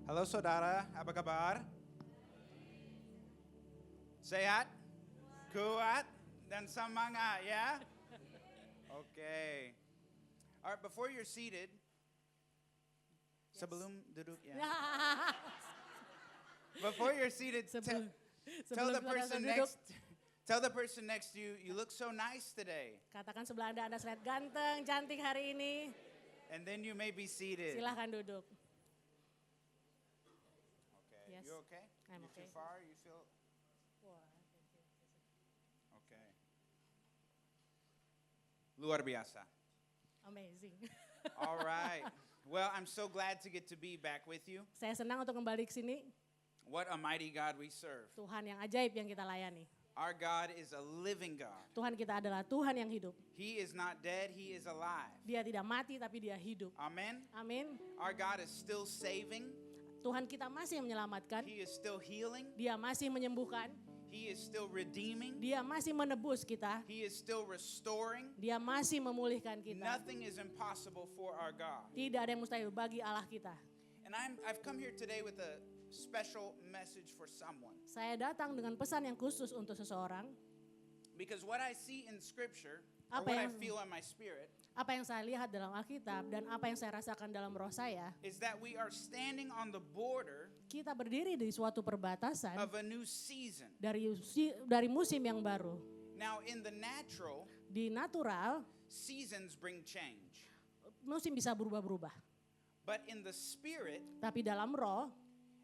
Halo saudara, apa kabar? Sehat? Kuat? Dan semangat ya? Oke. Alright, before you're seated, sebelum duduk ya. Before you're seated, tell the person next to you, you look so nice today. Katakan sebelah Anda terlihat ganteng, cantik hari ini. And then you may be seated. Silahkan duduk. Okay. Yes. You okay? I'm You okay. too far? You feel okay? Luar biasa. Amazing. All right. Well, I'm so glad to get to be back with you. Saya senang untuk kembali ke sini. What a mighty God we serve. Tuhan yang ajaib yang kita layani. Our God is a living God. Tuhan kita adalah Tuhan yang hidup. He is not dead, he is alive. Dia tidak mati tapi dia hidup. Amen. Amin. Our God is still saving. Tuhan kita masih menyelamatkan. He is still healing. Dia masih menyembuhkan. He is still redeeming. Dia masih menebus kita. He is still restoring. Dia masih memulihkan kita. Nothing is impossible for our God. Tidak ada yang mustahil bagi Allah kita. And I've come here today with a special message for someone. Saya datang dengan pesan yang khusus untuk seseorang. Because what I see in scripture, or Apa what I yang- feel in my spirit, Apa yang saya lihat dalam Alkitab dan apa yang saya rasakan dalam roh saya, is that we are standing on the border kita berdiri di suatu perbatasan of a new season. dari musim yang baru. Now in the natural, Di natural, seasons bring change. musim bisa berubah-berubah. But in the spirit, Tapi dalam roh,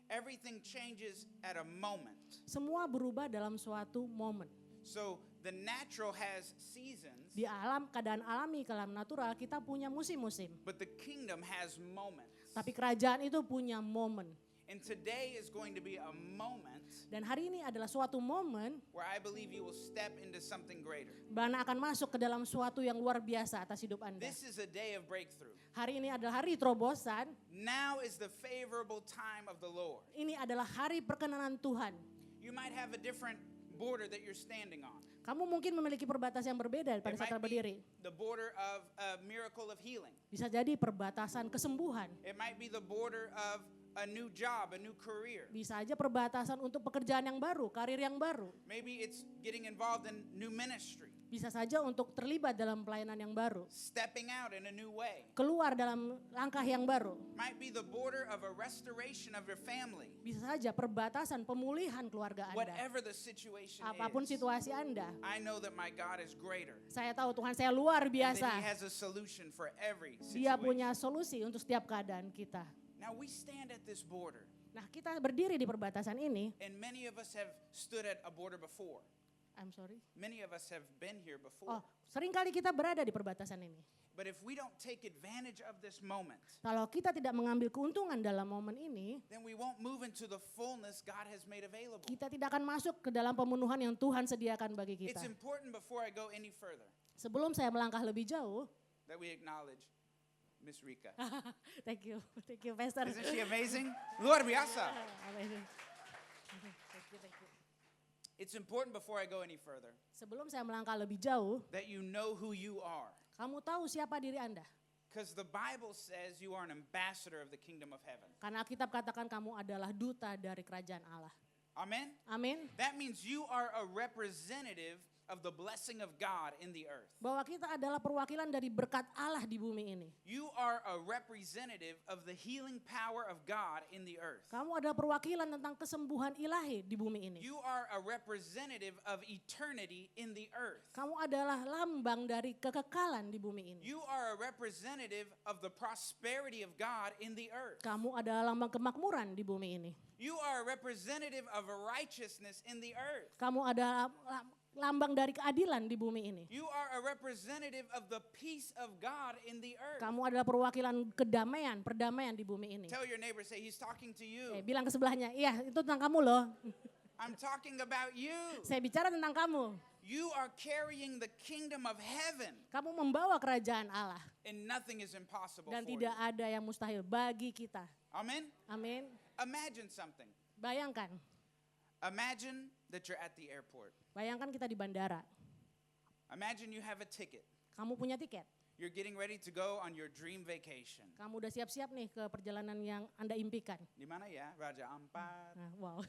everything changes at a moment. semua berubah dalam suatu momen. So the natural has seasons, Di alam, keadaan alami, keadaan natural, kita punya musim-musim. but the kingdom has moments. Tapi kerajaan itu punya momen. And today is going to be a moment Dan hari ini adalah suatu momen where I believe you will step into something greater. mana akan masuk ke dalam suatu yang luar biasa atas hidup Anda. This is a day of breakthrough. Hari ini adalah hari terobosan. Now is the favorable time of the Lord. Ini adalah hari perkenanan Tuhan. You might have a different border that you're standing on. Kamu mungkin memiliki perbatasan yang berbeda pada It saat might berdiri. be the border of a miracle of healing. Bisa jadi perbatasan kesembuhan. It might be the border of a new job, a new career. Bisa aja perbatasan untuk pekerjaan yang baru, karir yang baru. Maybe it's getting involved in new ministry, Bisa saja untuk terlibat dalam pelayanan yang baru. stepping out in a new way. Keluar dalam langkah yang baru. Might be the border of a restoration of your family. Bisa saja perbatasan pemulihan keluarga Anda. Whatever the situation Apapun is, situasi Anda. I know that my God is greater. Saya tahu Tuhan saya luar And that He biasa. has a solution for every Dia punya situation. solusi untuk setiap keadaan kita. Now we stand at this border, Nah, kita berdiri di perbatasan ini. and many of us have stood at a border before. I'm sorry. Many of us have been here Oh, before. seringkali kita berada di perbatasan ini. But if we don't take advantage of this moment, Kalau kita tidak mengambil keuntungan dalam momen ini, then we won't move into the fullness God has made available. kita tidak akan masuk ke dalam pemenuhan yang Tuhan sediakan bagi It's kita. important before I go any further Sebelum saya melangkah lebih jauh, that we acknowledge Miss Rika. thank you, Pastor. Isn't she amazing? Luar biasa. Amazing. Thank you. It's important before I go any further Sebelum saya melangkah lebih jauh, that you know who you are. kamu tahu siapa diri Anda. Because the Bible says you are an ambassador of the kingdom of heaven. Karena Alkitab katakan kamu adalah duta dari kerajaan Allah. Amen? Amin. That means you are a representative of the blessing of God in the earth. Bahwa kita adalah perwakilan dari berkat Allah di bumi ini. You are a representative of the healing power of God in the earth. Kamu adalah perwakilan tentang kesembuhan ilahi di bumi ini. You are a representative of eternity in the earth. Kamu adalah lambang dari kekekalan di bumi ini. You are a representative of the prosperity of God in the earth. Kamu adalah lambang kemakmuran di bumi ini. You are a representative of righteousness in the earth. Kamu adalah lambang dari keadilan di bumi ini. You are a representative of the peace of God in the earth. Kamu adalah perwakilan kedamaian, perdamaian di bumi ini. Tell your neighbor, say, he's talking to you. Bilang ke sebelahnya, iya itu tentang kamu loh. I'm talking about you. Saya bicara tentang kamu. You are carrying the kingdom of heaven. Kamu membawa kerajaan Allah. And nothing is impossible Dan for tidak you. ada yang mustahil bagi kita. Amen? Amin. Imagine something. Bayangkan. Imagine that you're at the airport. Bayangkan kita di bandara. Imagine you have a ticket. Kamu punya tiket. You're getting ready to go on your dream vacation. Kamu udah siap-siap nih ke perjalanan yang Anda impikan. Di mana ya? Raja Ampat, Nah, wow.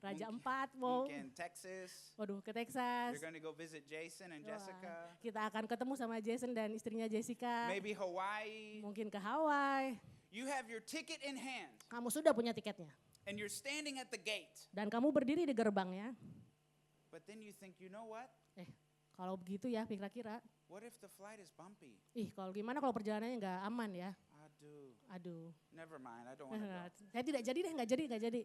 Raja Empat mau, mungkin Texas. waduh, ke Texas. You're going to go visit Jason and Wah, Jessica. kita akan ketemu sama Jason dan istrinya Jessica. Maybe Hawaii. Mungkin ke Hawaii. You have your ticket in hand Kamu sudah punya tiketnya. and you're standing at the gate. Dan kamu berdiri di gerbangnya. But then you think, you know what? Kalau begitu ya kira-kira. What if the flight is bumpy? Kalau gimana kalau perjalanannya nggak aman ya. Aduh. Never mind, I don't want to go. Saya tidak jadi deh, nggak jadi.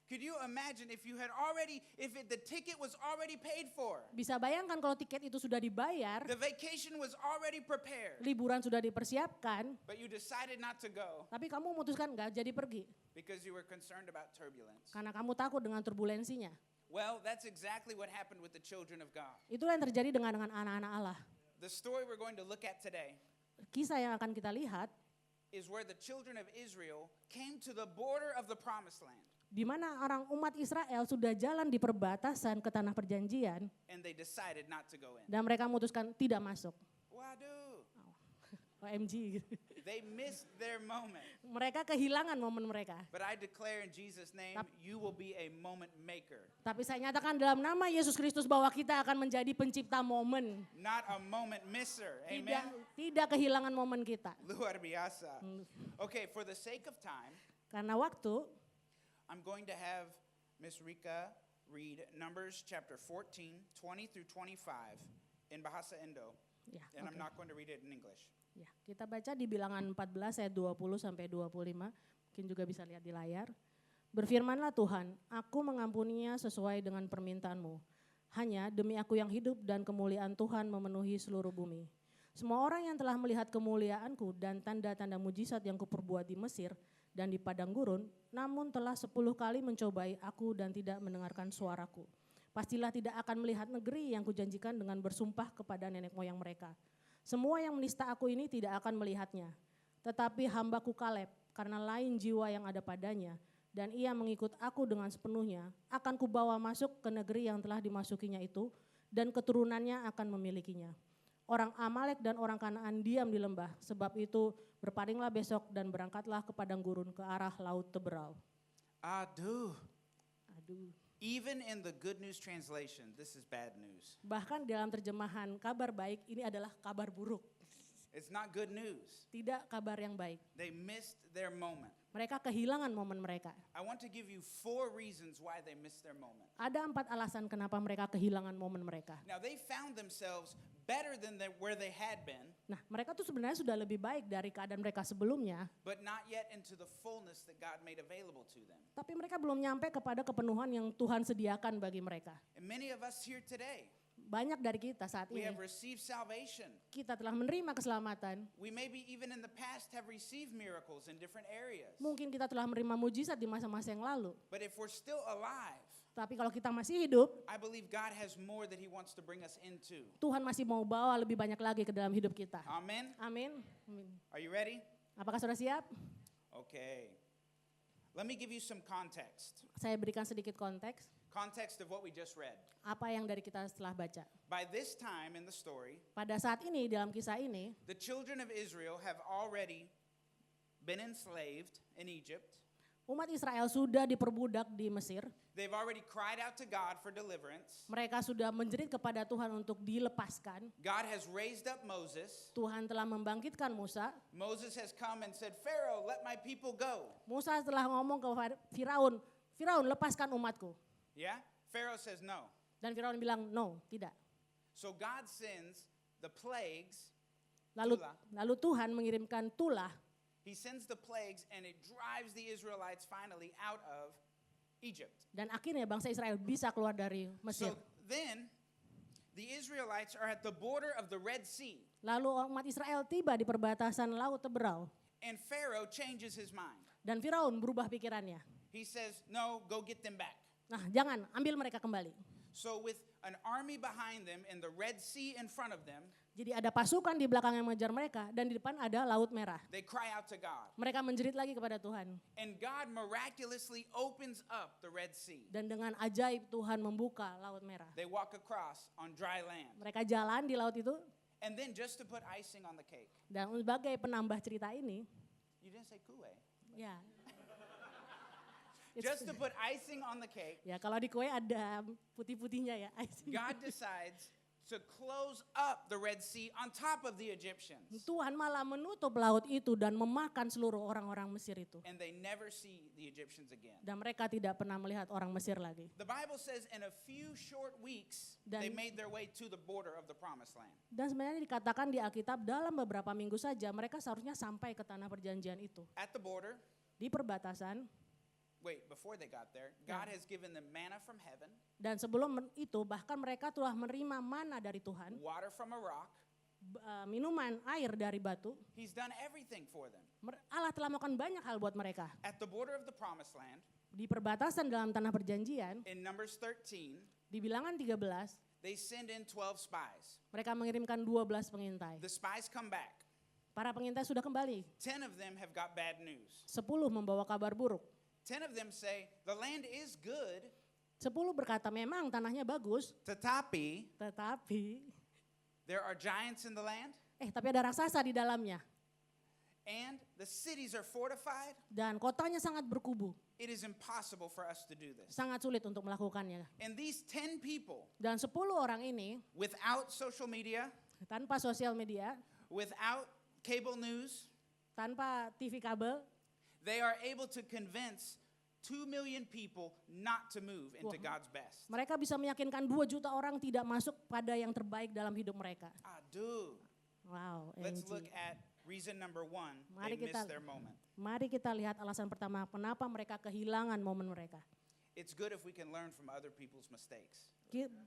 Could you imagine if you had already, the ticket was already paid for, Bisa bayangkan kalau tiket itu sudah dibayar, the vacation was already prepared, liburan sudah dipersiapkan, but you decided not to go tapi kamu memutuskan nggak jadi pergi. because you were concerned about turbulence. Karena kamu takut dengan turbulensinya. Well, that's exactly what happened with the children of God. Itulah yang terjadi dengan anak-anak Allah. The story we're going to look at today Kisah yang akan kita lihat, is where the children of Israel came to the border of the promised land di mana orang umat Israel sudah jalan di perbatasan ke tanah perjanjian, and they decided not to go in. dan mereka memutuskan tidak masuk. Waduh. OMG. They missed their moment. Mereka kehilangan momen mereka. But I declare in Jesus' name, you will be a moment maker. Tapi saya nyatakan dalam nama Yesus Kristus bahwa kita akan menjadi pencipta momen. Not a moment misser. Amen. Tidak kehilangan momen kita. Luar biasa. Okay, for the sake of time, Karena waktu, I'm going to have Miss Rika read Numbers chapter 14, 20 through 25 in Bahasa Indo. ya, And I'm oke. not going to read it in English. Ya, kita baca di Bilangan 14 ayat 20 sampai 25. Mungkin juga bisa lihat di layar. Berfirmanlah Tuhan, aku mengampuninya sesuai dengan permintaanmu. Hanya demi aku yang hidup dan kemuliaan Tuhan memenuhi seluruh bumi. Semua orang yang telah melihat kemuliaanku dan tanda-tanda mujizat yang kuperbuat di Mesir dan di padang gurun, namun telah 10 kali mencobai aku dan tidak mendengarkan suaraku. Pastilah tidak akan melihat negeri yang kujanjikan dengan bersumpah kepada nenek moyang mereka. Semua yang menista aku ini tidak akan melihatnya. Tetapi hambaku Kaleb, karena lain jiwa yang ada padanya, dan ia mengikut aku dengan sepenuhnya, akan kubawa masuk ke negeri yang telah dimasukinya itu, dan keturunannya akan memilikinya. Orang Amalek dan orang Kanaan diam di lembah, sebab itu berpalinglah besok dan berangkatlah ke padang gurun ke arah laut Teberau. Aduh. Aduh. Even in the Good News translation, this is bad news. Bahkan dalam terjemahan kabar baik, ini adalah kabar buruk. It's not good news. Tidak kabar yang baik. They missed their moment. Mereka kehilangan momen mereka. I want to give you 4 reasons why they missed their moment. Ada 4 alasan kenapa mereka kehilangan momen mereka. Now, they found themselves better than where they had been, Nah, mereka tuh sebenarnya sudah lebih baik dari keadaan mereka sebelumnya, but not yet into the fullness that God made available to them. tapi mereka belum nyampe kepada kepenuhan yang Tuhan sediakan bagi mereka. And many of us here today, Banyak dari kita saat we ini, have received salvation. kita telah menerima keselamatan. We maybe even in the past have received miracles in different areas. Mungkin kita telah menerima mujizat di masa-masa yang lalu. But if we're still alive, Tapi kalau kita masih hidup, I believe God has more that He wants to bring us into. Tuhan masih mau bawa lebih banyak lagi ke dalam hidup kita. Amen. Amin. Amin. Are you ready? Apakah sudah siap? Okay. Let me give you some context. Saya berikan sedikit konteks. Context of what we just read. Apa yang dari kita setelah baca. By this time in the story, Pada saat ini, dalam kisah ini, the children of Israel have already been enslaved in Egypt. umat Israel sudah diperbudak di Mesir. They've already cried out to God for deliverance. Mereka sudah menjerit kepada Tuhan untuk dilepaskan. God has raised up Moses. Tuhan telah membangkitkan Musa. Moses has come and said, Pharaoh, let my people go. Musa telah ngomong ke Firaun, Firaun lepaskan umatku. Yeah? Pharaoh says no. Dan Firaun bilang, no, tidak. So God sends the plagues. Lalu Tuhan mengirimkan tulah. He sends the plagues and it drives the Israelites finally out of Egypt. Dan akhirnya bangsa Israel bisa keluar dari Mesir. So then the Israelites are at the border of the Red Sea. Lalu umat Israel tiba di perbatasan laut Teberau. And Pharaoh changes his mind. Dan Firaun berubah pikirannya. He says, no, go get them back. Nah, jangan, ambil mereka kembali. So with an army behind them and the Red Sea in front of them, Jadi ada pasukan di belakang yang mengejar mereka dan di depan ada Laut Merah. they cry out to God. Mereka menjerit lagi kepada Tuhan. And God miraculously opens up the Red Sea. Dan dengan ajaib Tuhan membuka Laut Merah. They walk across on dry land. Mereka jalan di laut itu And then just to put icing on the cake. Dan sebagai penambah cerita ini, You didn't say kue. ya. Just to put icing on the cake, Ya kalau di kue ada putih-putihnya ya. God decides to close up the Red Sea on top of the Egyptians. Tuhan malah menutup laut itu dan memakan seluruh orang-orang Mesir itu. And they never see the Egyptians again. Dan mereka tidak pernah melihat orang Mesir lagi. The Bible says in a few short weeks, they made their way to the border of the promised land. Dan sebenarnya dikatakan di Alkitab dalam beberapa minggu saja mereka seharusnya sampai ke tanah perjanjian itu. At the border, Di perbatasan, before they got there, God has given them manna from heaven, dan sebelum itu bahkan mereka telah menerima mana dari Tuhan, water from a rock. minuman air dari batu. He's done everything for them. Allah telah melakukan banyak hal buat mereka. At the border of the promised land, Di perbatasan dalam tanah perjanjian, in Numbers 13, di bilangan 13, they send in 12 spies. mereka mengirimkan 12 pengintai. The spies come back. Para pengintai sudah kembali. 10 of them have got bad news. 10 membawa kabar buruk. 10 of them say, the land is good, 10 berkata memang tanahnya bagus, tetapi tetapi there are giants in the land, tapi ada raksasa di dalamnya. and the cities are fortified. Dan kotanya sangat berkubu. It is impossible for us to do this. Sangat sulit untuk melakukannya. And these 10 people, Dan 10 orang ini without social media, tanpa sosial media, without cable news, tanpa TV kabel, they are able to convince 2 million people not to move into God's best. mereka bisa meyakinkan 2 juta orang tidak masuk pada yang terbaik dalam hidup mereka. Dude. Wow. Let's NG. look at reason number 1. Mari They kita- missed their moment. Mari kita lihat alasan pertama kenapa mereka kehilangan momen mereka. It's good if we can learn from other people's mistakes.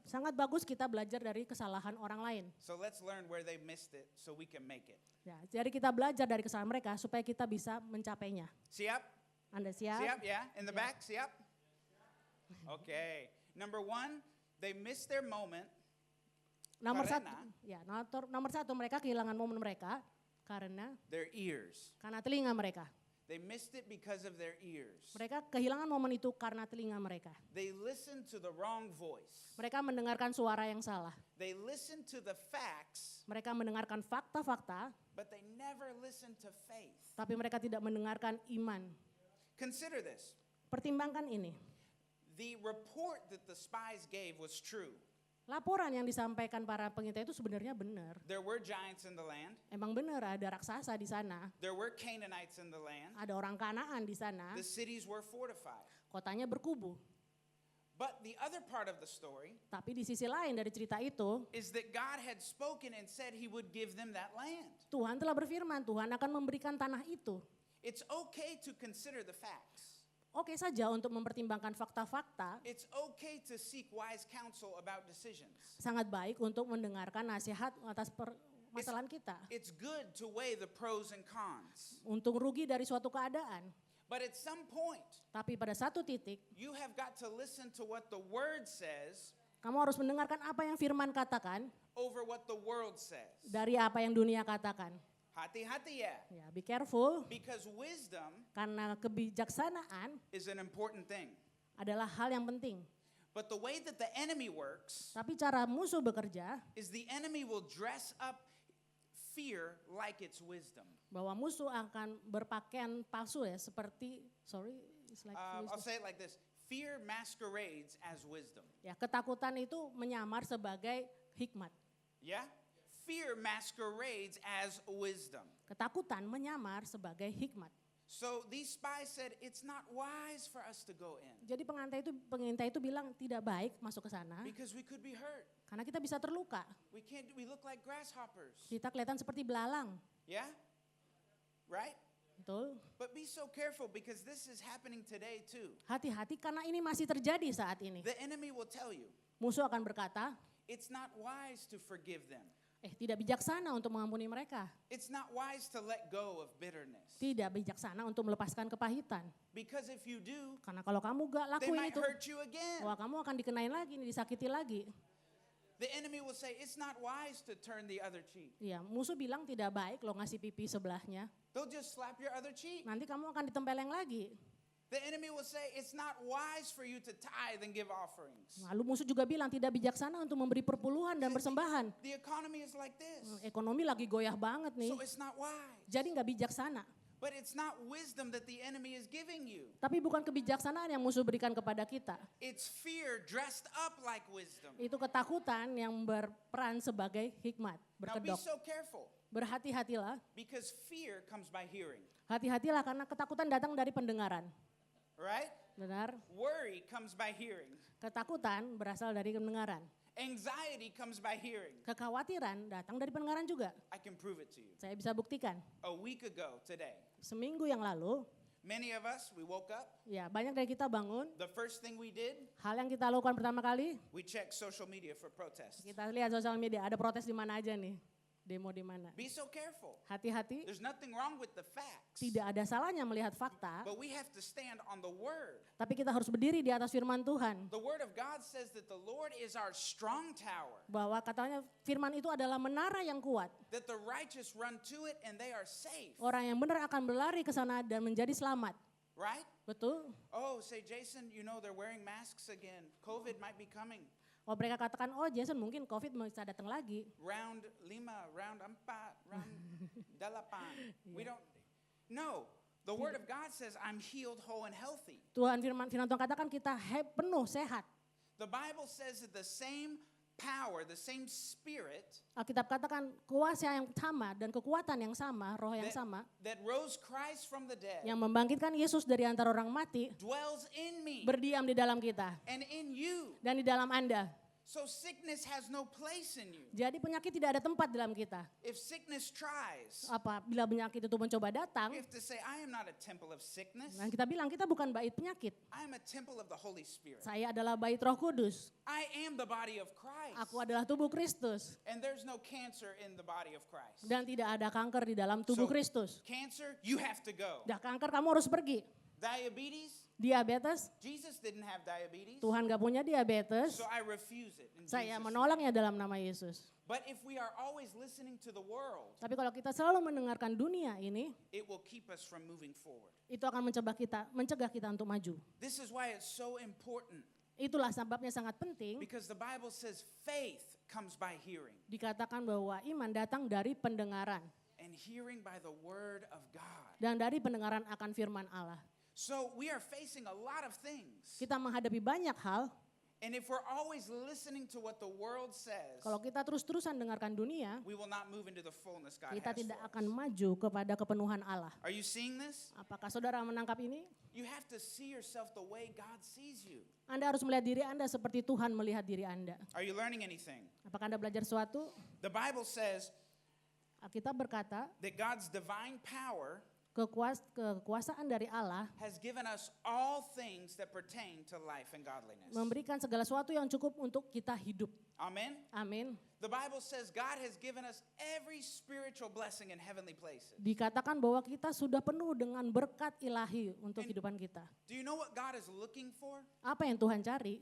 Sangat bagus kita belajar dari kesalahan orang lain. So let's learn where they missed it so we can make it. Ya, jadi kita belajar dari kesalahan mereka supaya kita bisa mencapainya. Siap? Anda siap? Siap, yeah? In the Yeah. back, siap? Okay. Number 1, they missed their moment. Nomor Karena? satu, ya, nomor satu mereka kehilangan momen mereka karena Their ears. telinga mereka. They missed it because of their ears. Mereka kehilangan momen itu karena telinga mereka. They listened to the wrong voice. Mereka mendengarkan suara yang salah. They listened to the facts, Mereka mendengarkan fakta-fakta, but they never listened to faith. tapi mereka tidak mendengarkan iman. Consider this. Pertimbangkan ini. The report that the spies gave was true. Laporan yang disampaikan para pengintai itu sebenarnya benar. There were giants in the land. Emang benar ada raksasa di sana, There were Canaanites in the land. ada orang Kanaan di sana, The cities were fortified. kotanya berkubu. But the other part of the story Tapi di sisi lain dari cerita itu, is that God had spoken and said he would give them that land. Tuhan telah berfirman, Tuhan akan memberikan tanah itu. It's okay to consider the facts. Oke saja untuk mempertimbangkan fakta-fakta, It's okay to seek wise counsel about decisions. sangat baik untuk mendengarkan nasihat atas masalahan kita. It's good to weigh the pros and cons. Untung rugi dari suatu keadaan. But at some point, Tapi pada satu titik, you have got to listen to what the word says kamu harus mendengarkan apa yang firman katakan over what the world says. dari apa yang dunia katakan. Hati-hati ya. Ya, be careful, Because wisdom karena kebijaksanaan is an important thing. adalah hal yang penting. But the way that the enemy works Tapi cara musuh bekerja, is the enemy will dress up fear like it's wisdom. bahwa musuh akan berpakaian palsu ya, seperti, it's like I'll wisdom. say it like this. Fear masquerades as wisdom. Ya, ketakutan itu menyamar sebagai hikmat. Yeah? Fear masquerades as wisdom. Ketakutan menyamar sebagai hikmat. So these spies said, it's not wise for us to go in Jadi pengintai itu bilang tidak baik masuk ke sana because we could be hurt. karena kita bisa terluka. We look like grasshoppers. Kita kelihatan seperti belalang. Yeah? Right? Betul? But be so careful because this is happening today too. Hati-hati karena ini masih terjadi saat ini. The enemy will tell you, Musuh akan berkata, it's not wise to forgive them. tidak bijaksana untuk mengampuni mereka. It's not wise to let go of bitterness. Tidak bijaksana untuk melepaskan kepahitan. Because if you do, Karena kalau kamu gak they lakuin might itu, hurt you again. wah kamu akan dikenain lagi, disakiti lagi. The enemy will say, it's not wise to turn the other cheek. Ya, musuh bilang tidak baik lo ngasih pipi sebelahnya. They'll just slap your other cheek. Nanti kamu akan ditempeleng lagi. The enemy will say, it's not wise for you to tithe and give offerings. Lalu musuh juga bilang tidak bijaksana untuk memberi perpuluhan dan persembahan. The economy is like this. Ekonomi lagi goyah banget nih. So it's not wise. Jadi nggak bijaksana. But it's not wisdom that the enemy is giving you. Tapi bukan kebijaksanaan yang musuh berikan kepada kita. It's fear dressed up like wisdom. Itu ketakutan yang berperan sebagai hikmat, Now be berkedok. so careful, Berhati-hatilah. because fear comes by hearing, Hati-hatilah karena ketakutan datang dari pendengaran. right? Benar? Worry comes by hearing. Ketakutan berasal dari pendengaran. Anxiety comes by hearing. Kekhawatiran datang dari pendengaran juga. I can prove it to you. Saya bisa buktikan. A week ago today, Seminggu yang lalu, many of us, we woke up. ya banyak dari kita bangun. The first thing we did, Hal yang kita lakukan pertama kali, we checked social media for protests. kita lihat sosial media, ada protes di mana aja nih. Demo di mana. Be so careful. Hati-hati, There's nothing wrong with the facts, tidak ada salahnya melihat fakta, but we have to stand on the word. tapi kita harus berdiri di atas firman Tuhan. The word of God says that the Lord is our strong tower, Bahwa katanya firman itu adalah menara yang kuat. that the righteous run to it and they are safe, Orang yang benar akan berlari ke sana dan menjadi selamat. right? Betul? Oh, say, Jason, you know they're wearing masks again. COVID might be coming. Oh mereka katakan, oh Jason mungkin COVID bisa datang lagi. Round 5, round 4, round 8. We don't, no. The word of God says, I'm healed, whole, and healthy. Firman Tuhan katakan kita penuh, sehat. The Bible says that the same power, the same spirit Alkitab katakan kuasa yang sama dan kekuatan yang sama, roh yang sama, that rose Christ from the dead yang membangkitkan Yesus dari antara orang mati, dwells in me berdiam di dalam kita and in you. dan di dalam Anda. So sickness has no place in you. Jadi penyakit tidak ada tempat dalam kita. If sickness tries, Apabila penyakit itu mencoba datang, you have to say, I am not a temple of sickness. nah kita bilang kita bukan bait penyakit. I am a temple of the Holy Spirit. Saya adalah bait Roh Kudus. I am the body of Christ. Aku adalah tubuh Kristus. And there's no cancer in the body of Christ. Dan tidak ada kanker di dalam tubuh So- Kristus. Cancer, you have to go. Dah kanker kamu harus pergi. Diabetes, Diabetes, Jesus didn't have diabetes. Tuhan gak punya diabetes. So I refuse it. In Saya Jesus' menolaknya dalam nama Yesus. But if we are always listening to the world, Tapi kalau kita selalu mendengarkan dunia ini, it will keep us from moving forward. itu akan mencegah kita untuk maju. This is why it's so important, Itulah sebabnya sangat penting because the Bible says faith comes by hearing, dikatakan bahwa iman datang dari pendengaran. and hearing by the word of God. Dan dari pendengaran akan firman Allah. So we are facing a lot of things. Kita menghadapi banyak hal. And if we're always listening to what the world says, Kalau kita terus-terusan dengarkan dunia, we will not move into the fullness God kita has tidak for akan us. maju kepada kepenuhan Allah. Are you seeing this? Apakah saudara menangkap ini? You have to see yourself the way God sees you. Anda harus melihat diri Anda seperti Tuhan melihat diri Anda. Are you learning anything? Apakah Anda belajar sesuatu? The Bible says Alkitab berkata, that God's divine power kekuasaan dari Allah has given us all things that pertain to life and godliness. memberikan segala sesuatu yang cukup untuk kita hidup. Amen. Amin. The Bible says God has given us every spiritual blessing in heavenly places. Dikatakan bahwa kita sudah penuh dengan berkat ilahi untuk kehidupan kita. Do you know what God is looking for? Apa yang Tuhan cari?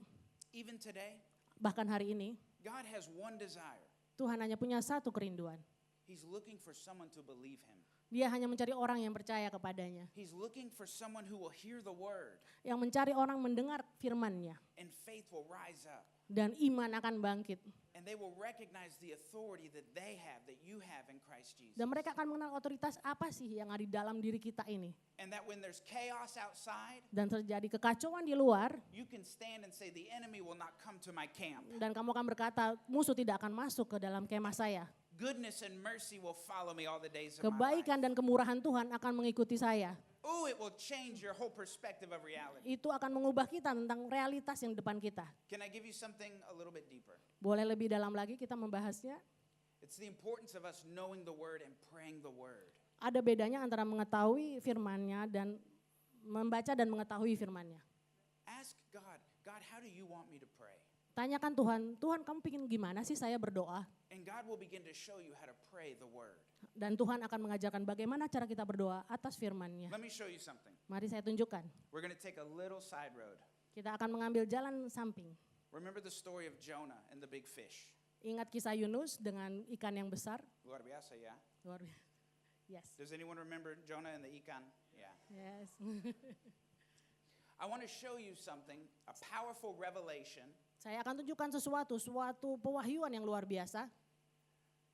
Even today, Bahkan hari ini, God has one desire. Tuhan hanya punya satu kerinduan. He's looking for someone to believe him. Dia hanya mencari orang yang percaya kepadanya. He's looking for someone who will hear the word, Yang mencari orang mendengar firman-Nya. and faith will rise up. Dan iman akan bangkit. And they will recognize the authority that they have, that you have in Christ Jesus. Dan mereka akan mengenal otoritas apa sih yang ada di dalam diri kita ini. And that when there's chaos outside, Dan terjadi kekacauan di luar. you can stand and say, the enemy will not come to my camp. Dan kamu akan berkata, musuh tidak akan masuk ke dalam kemah saya. Goodness and mercy will follow me all the days of my life. Kebaikan dan kemurahan Tuhan akan mengikuti saya. Oh, it will change your whole perspective of reality. Itu akan mengubah kita tentang realitas yang depan kita. Can I give you something a little bit deeper? Boleh lebih dalam lagi kita membahasnya? It's the importance of us knowing the word and praying the word. Ada bedanya antara mengetahui firman-Nya dan membaca dan mengetahui firman-Nya. Ask God, God, how do you want me to pray? Tanyakan Tuhan, Tuhan kamu pikir gimana sih saya berdoa? And God will begin to show you how to pray the word. Dan Tuhan akan mengajarkan bagaimana cara kita berdoa atas firman-Nya. Let me show you something. Mari saya tunjukkan. We're going to take a little side road. Kita akan mengambil jalan samping. Remember the story of Jonah and the big fish? Ingat kisah Yunus dengan ikan yang besar? Luar biasa, ya? Luar biasa. Yes. Does anyone remember Jonah and the ikan? Yeah. Yes. I want to show you something, a powerful revelation Saya akan tunjukkan suatu pewahyuan yang luar biasa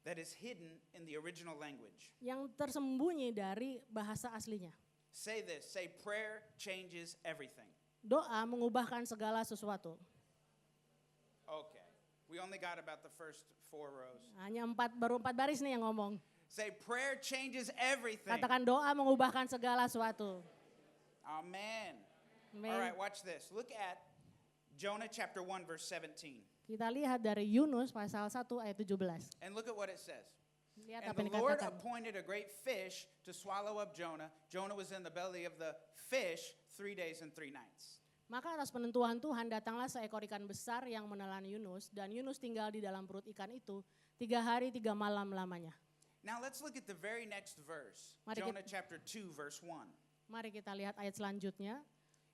that is hidden in the original language. yang tersembunyi dari bahasa aslinya. Say this, say prayer changes everything. Doa mengubahkan segala sesuatu. Okay. We only got about the first 4 rows. Hanya baru 4 baris nih yang ngomong. Say prayer changes everything. Katakan doa mengubahkan segala sesuatu. Amen. Amen. All right, watch this. Look at Jonah chapter 1 verse 17. Kita lihat dari Yunus pasal 1 ayat 17. And look at what it says. Lihat And apa the yang Lord dikatakan. appointed a great fish to swallow up Jonah. Jonah was in the belly of the fish 3 days and 3 nights. Maka atas penentuan Tuhan datanglah seekor ikan besar yang menelan Yunus, dan Yunus tinggal di dalam perut ikan itu 3 hari 3 malam lamanya. Now let's look at the very next verse. Mari Jonah kita- chapter 2 verse 1. Mari kita lihat ayat selanjutnya.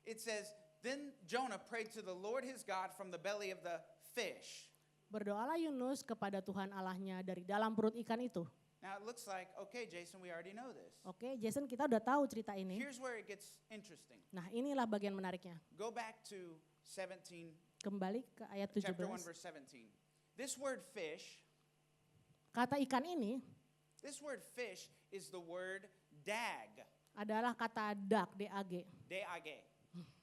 It says, then Jonah prayed to the Lord his God from the belly of the fish. Berdoalah Yunus kepada Tuhan Allahnya dari dalam perut ikan itu. Now it looks like, okay, Jason, we already know this. Oke, Jason, kita udah tahu cerita ini. Here's where it gets interesting. Nah, inilah bagian menariknya. Go back to 17, Kembali ke ayat chapter 1 17. verse 17. This word fish, Kata ikan ini this word fish is the word dag, adalah kata dag, D-A-G. D-A-G.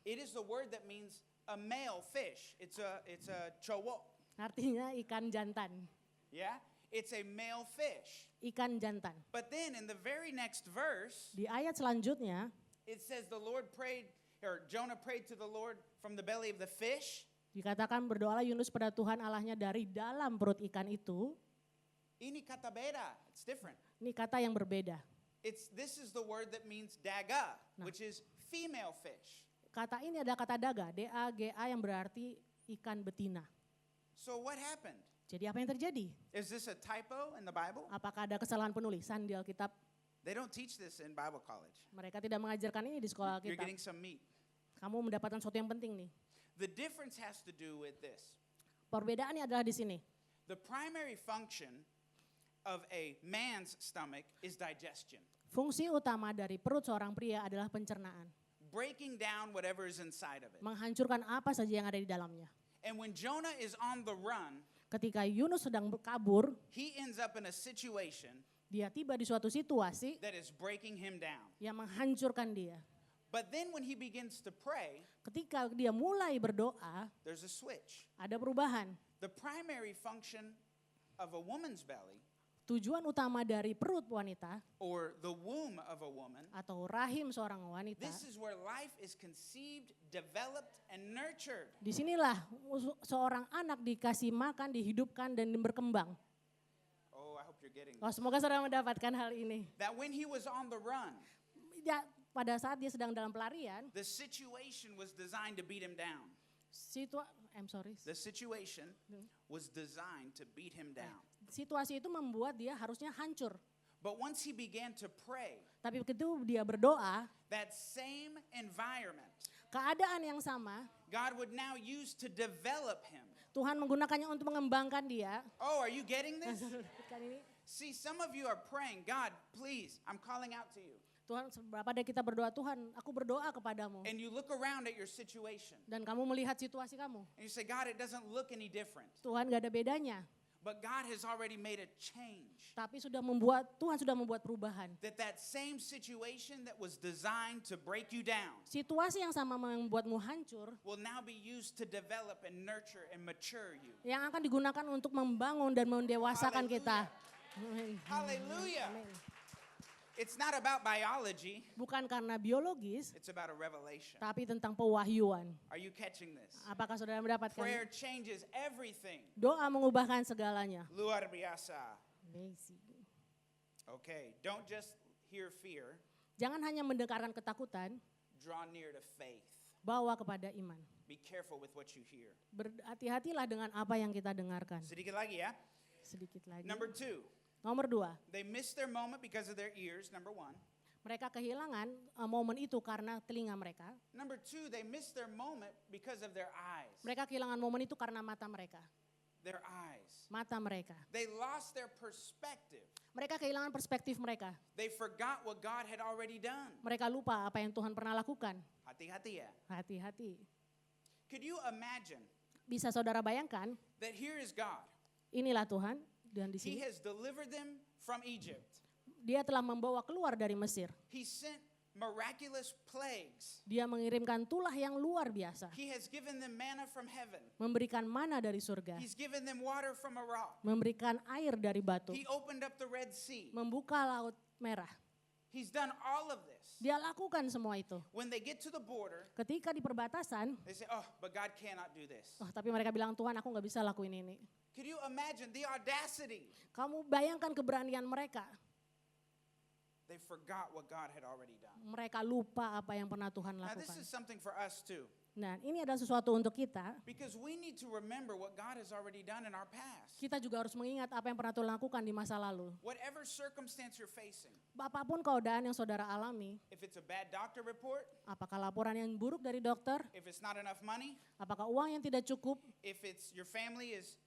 It is the word that means a male fish. It's a chowo, Artinya ikan jantan. yeah? It's a male fish. Ikan jantan. But then in the very next verse, Di ayat selanjutnya, it says the Lord prayed, or Jonah prayed to the Lord from the belly of the fish. dikatakan berdoalah Yunus pada Tuhan Allahnya dari dalam perut ikan itu. Ini kata beda. It's different. Ini kata yang berbeda. This is the word that means daga, Nah. which is female fish. Kata ini adalah kata daga, D-A-G-A, yang berarti ikan betina. So what happened? Jadi apa yang terjadi? Is this a typo in the Bible? Apakah ada kesalahan penulisan di Alkitab? They don't teach this in Bible college. Mereka tidak mengajarkan ini di sekolah You're Alkitab. getting some meat. Kamu mendapatkan sesuatu yang penting nih. The difference has to do with this. Perbedaannya adalah di sini. The primary function of a man's stomach is digestion, Fungsi utama dari perut seorang pria adalah pencernaan. breaking down whatever is inside of it. Menghancurkan apa saja yang ada di dalamnya. And when Jonah is on the run, Ketika Yunus sedang kabur, he ends up in a situation dia tiba di suatu situasi that is breaking him down. yang menghancurkan dia. But then when he begins to pray, Ketika dia mulai berdoa, there's a switch. ada perubahan. The primary function of a woman's belly, Tujuan utama dari perut wanita or the womb of a woman, atau rahim seorang wanita, this is where life is conceived, developed, and nurtured. disinilah seorang anak dikasih makan, dihidupkan, dan berkembang. Oh, I hope you're getting Oh, this. semoga saudara mendapatkan hal ini. That when he was on the run, Ya, pada saat dia sedang dalam pelarian, the situation was designed to beat him down. The situation was designed to beat him down. Situasi itu membuat dia harusnya hancur. But once he began to pray, Tapi begitu dia berdoa, that same environment, keadaan yang sama, God would now use to develop him. Tuhan menggunakannya untuk mengembangkan dia. Oh, are you getting this? Kan ini, See, some of you are praying, God, please, I'm calling out to you. Tuhan, seberapa dari kita berdoa, Tuhan, aku berdoa kepadamu. And you look around at your situation Dan kamu melihat situasi kamu. and you say, God, it doesn't look any different. Tuhan gak ada bedanya. But God has already made a change. Tapi Tuhan sudah membuat perubahan. That same situation that was designed to break you down Situasi yang sama membuatmu hancur, will now be used to develop and nurture and mature you. yang akan digunakan untuk membangun dan mendewasakan kita. Amin. Hallelujah. Amin. It's not about biology, Bukan karena biologis, it's about a revelation. tapi tentang pewahyuan. Are you catching this? Apakah saudara mendapatkan? Prayer changes everything. Doa mengubahkan segalanya. Luar biasa. Amazing. Okay, don't just hear fear, Jangan hanya mendengarkan ketakutan, draw near to faith. bawa kepada iman. Be careful with what you hear. Berhati-hatilah dengan apa yang kita dengarkan. Sedikit lagi ya. Sedikit lagi. Number 2, Nomor 2, they missed their moment because of their ears, number 1. mereka kehilangan momen itu karena telinga mereka. Number 2, they missed their moment because of their eyes. Mereka kehilangan momen itu karena mata mereka. their eyes. mata mereka. They lost their perspective. Mereka kehilangan perspektif mereka. They forgot what God had already done. Mereka lupa apa yang Tuhan pernah lakukan. Hati-hati ya. Hati-hati. Could you imagine Bisa saudara bayangkan, that here is God. inilah Tuhan dan di He sini has delivered them from Egypt. Dia telah membawa keluar dari Mesir. He sent miraculous plagues. Dia mengirimkan tulah yang luar biasa, He has given them manna from heaven. memberikan mana dari surga, He's given them water from a rock. memberikan air dari batu, He opened up the Red Sea. membuka laut merah. He's done all of this. Dia lakukan semua itu. When they get to the border, Ketika di perbatasan, they say, oh, but God cannot do this. oh, tapi mereka bilang, Tuhan aku nggak bisa lakuin ini. Could you imagine the audacity? Kamu bayangkan keberanian mereka. They forgot what God had already done. Mereka lupa apa yang pernah Tuhan Now, this lakukan. is something for us too, Nah, ini adalah sesuatu untuk kita. because we need to remember what God has already done in our past. Kita juga harus mengingat apa yang pernah Tuhan lakukan di masa lalu. Whatever circumstance you're facing, Apapun keadaan yang saudara alami, if it's a bad doctor report, apakah laporan yang buruk dari dokter, if it's not enough money, apakah uang yang tidak cukup, if it's your family is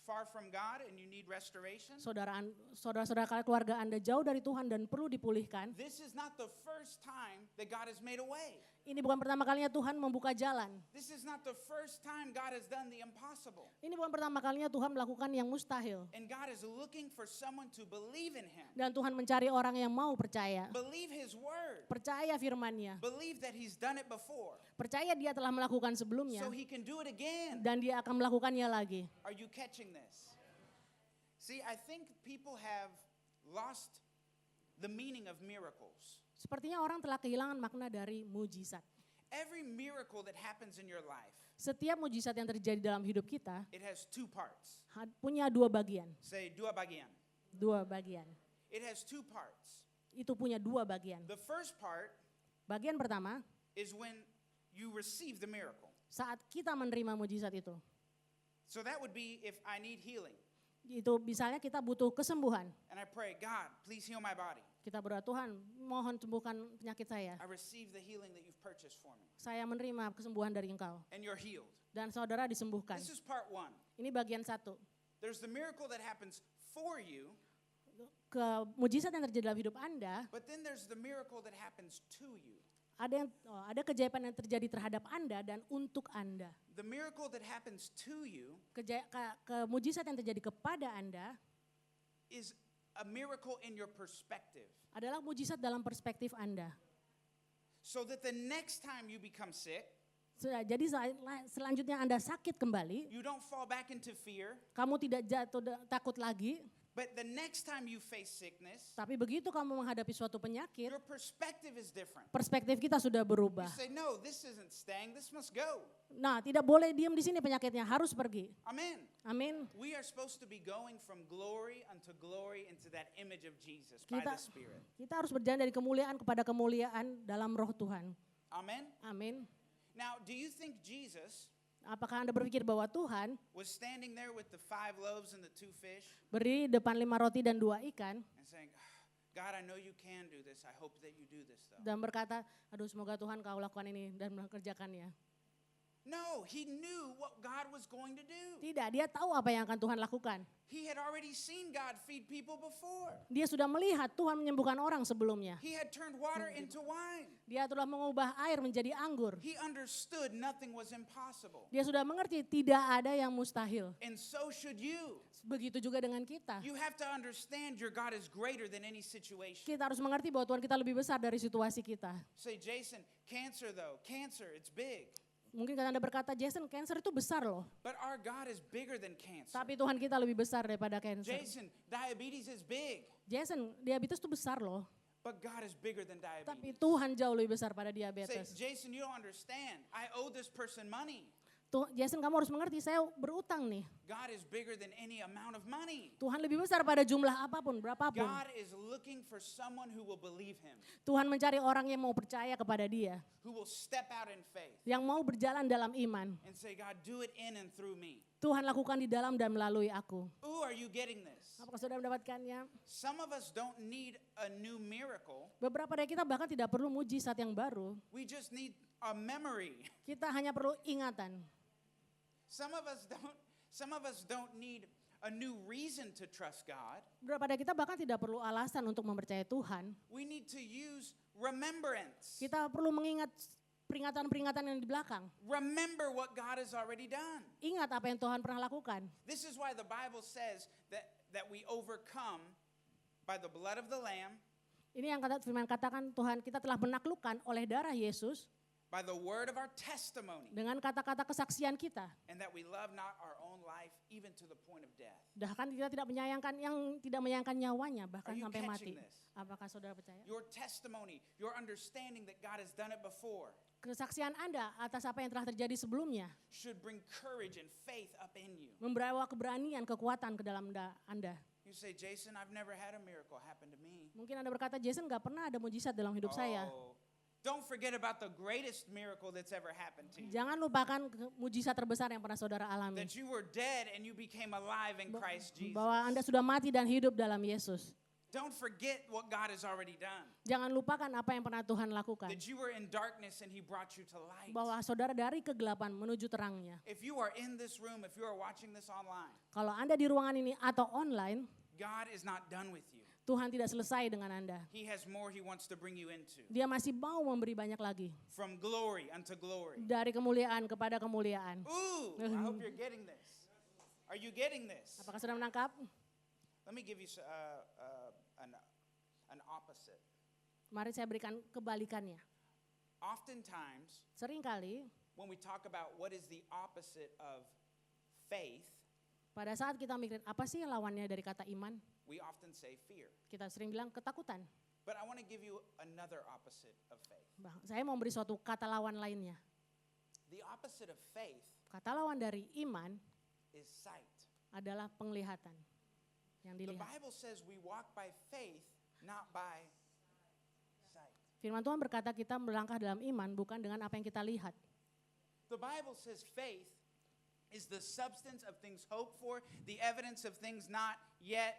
far from God and you need restoration, saudara-saudara keluarga Anda jauh dari Tuhan dan perlu dipulihkan, this is not the first time that God has made a way. ini bukan pertama kalinya Tuhan membuka jalan. This is not the first time God has done the impossible. Ini bukan pertama kalinya Tuhan melakukan yang mustahil. And God is looking for someone to believe in Him. Dan Tuhan mencari orang yang mau percaya. Believe His word. Percaya firman-Nya. Believe that He's done it before. Percaya dia telah melakukan sebelumnya. So He can do it again. Dan dia akan melakukannya lagi. Are you catching this? See, I think people have lost the meaning of miracles. Sepertinya orang telah kehilangan makna dari mujizat. Every miracle that happens in your life, Setiap mujizat yang terjadi dalam hidup kita it has two parts. punya dua bagian. Say, dua bagian. Dua bagian. It has two parts. Itu punya dua bagian. The first part Bagian pertama, is when you receive the miracle. saat kita menerima mujizat itu. So that would be if I need healing. Itu misalnya kita butuh kesembuhan. And I pray, God, please heal my body. Kita berdoa, Tuhan mohon sembuhkan penyakit saya. I receive the healing that you've purchased for me. Saya menerima kesembuhan dari Engkau. And you're healed. Dan saudara disembuhkan. This is part one. Ini bagian satu. There's the miracle that happens for you, Mujizat yang terjadi dalam hidup Anda, but then there's the miracle that happens to you. ada keajaiban yang terjadi terhadap Anda dan untuk Anda. The miracle that happens to you Mujizat yang terjadi kepada Anda is a miracle in your perspective. adalah mujizat dalam perspektif Anda. So that the next time you become sick, Jadi selanjutnya Anda sakit kembali, you don't fall back into fear, kamu tidak jatuh takut lagi, but the next time you face sickness, tapi begitu kamu menghadapi suatu penyakit, your perspective is different. perspektif kita sudah You berubah. say, no, this isn't staying, this must go. Nah, tidak boleh diam di sini penyakitnya, harus pergi. Amen. Amin. We are supposed to be going from glory unto glory into that image of Jesus by Kita the Spirit. kita harus berjalan dari kemuliaan kepada kemuliaan dalam roh Tuhan. Amen. Amin. Now, do you think Jesus Apakah Anda berpikir bahwa Tuhan was standing there with the 5 loaves and the 2 fish berdiri depan 5 roti dan 2 ikan and saying, God, I know you can do this. I hope that you do this though. dan berkata, aduh semoga Tuhan kau lakukan ini dan mengerjakannya? No, he knew what God was going to do. Tidak, dia tahu apa yang akan Tuhan lakukan. He had already seen God feed people before. Dia sudah melihat Tuhan menyembuhkan orang sebelumnya. He had turned water into wine. Dia telah mengubah air menjadi anggur. He understood nothing was impossible. Dia sudah mengerti tidak ada yang mustahil. And so should you. Begitu juga dengan kita. You have to understand your God is greater than any situation. Kita harus mengerti bahwa Tuhan kita lebih besar dari situasi kita. Say, Jason, cancer though, cancer, it's big. Mungkin kan Anda berkata, Jason, cancer itu besar loh. But our God is bigger than cancer. Tapi Tuhan kita lebih besar daripada cancer. Jason, diabetes is big. Jason, diabetes itu besar loh. But God is bigger than Tapi diabetes. Tuhan jauh lebih besar pada Say, diabetes. Jason, you don't understand. I owe this person money. Jason, kamu harus mengerti, saya berutang nih. God is bigger than any amount of money. Tuhan lebih besar pada jumlah apapun, berapapun. God is looking for someone who will believe him, Tuhan mencari orang yang mau percaya kepada dia. who will step out in faith Yang mau berjalan dalam iman. and say, God, do it in and through me. Tuhan lakukan di dalam dan melalui aku. Ooh, are you getting this? Apakah sudah mendapatkannya? Some of us don't need a new miracle. Beberapa dari kita bahkan tidak perlu mujizat yang baru. We just need a memory. Kita hanya perlu ingatan. Some of us Some of us don't need a new reason to trust God. Beberapa dari kita bahkan tidak perlu alasan untuk mempercayai Tuhan. We need to use remembrance. Kita perlu mengingat peringatan-peringatan yang di belakang. Remember what God has already done. Ingat apa yang Tuhan pernah lakukan. This is why the Bible says that we overcome by the blood of the Lamb, Ini yang firman katakan Tuhan kita telah menaklukkan oleh darah Yesus by the word of our testimony, dengan kata-kata kesaksian kita. and that we love not our own life even to the point of death. Bahkan kita tidak menyayangkan yang tidak menyayangkan nyawanya bahkan Are you sampai catching mati. this? Apakah saudara percaya? Your testimony, your understanding that God has done it before Kesaksian Anda atas apa yang telah terjadi sebelumnya should bring courage and faith up in you. membawa keberanian, kekuatan ke dalam Anda. You say, Jason, I've never had a miracle happen to me. Mungkin Anda berkata, Jason gak pernah ada mujizat dalam hidup saya. Oh, don't forget about the greatest miracle that's ever happened to you. Jangan lupakan mujizat terbesar yang pernah saudara alami. That you were dead and you became alive in Christ Jesus. Bahwa Anda sudah mati dan hidup dalam Yesus. Don't forget what God has already done. Jangan lupakan apa yang pernah Tuhan lakukan. That you were in darkness and He brought you to light. Bahwa saudara dari kegelapan menuju terangnya. If you are in this room, if you are watching this online, Kalau Anda di ruangan ini atau online, God is not done with you. Tuhan tidak selesai dengan Anda. He has more He wants to bring you into. Dia masih mau memberi banyak lagi. From glory unto glory. Dari kemuliaan kepada kemuliaan. Ooh, I hope you're getting this. Are you getting this? Apakah sudah menangkap? Let me give you an opposite. Mari saya berikan kebalikannya. Oftentimes, Seringkali when we talk about what is the opposite of faith, pada saat kita mikirin apa sih lawannya dari kata iman, we often say fear. kita sering bilang ketakutan. But I want to give you another opposite of faith. Saya mau beri suatu kata lawan lainnya. The opposite of faith Kata lawan dari iman is sight. adalah penglihatan yang The dilihat. Bible says we walk by faith, not by sight. Firman Tuhan berkata kita melangkah dalam iman bukan dengan apa yang kita lihat. The Bible says faith is the substance of things hoped for, the evidence of things not yet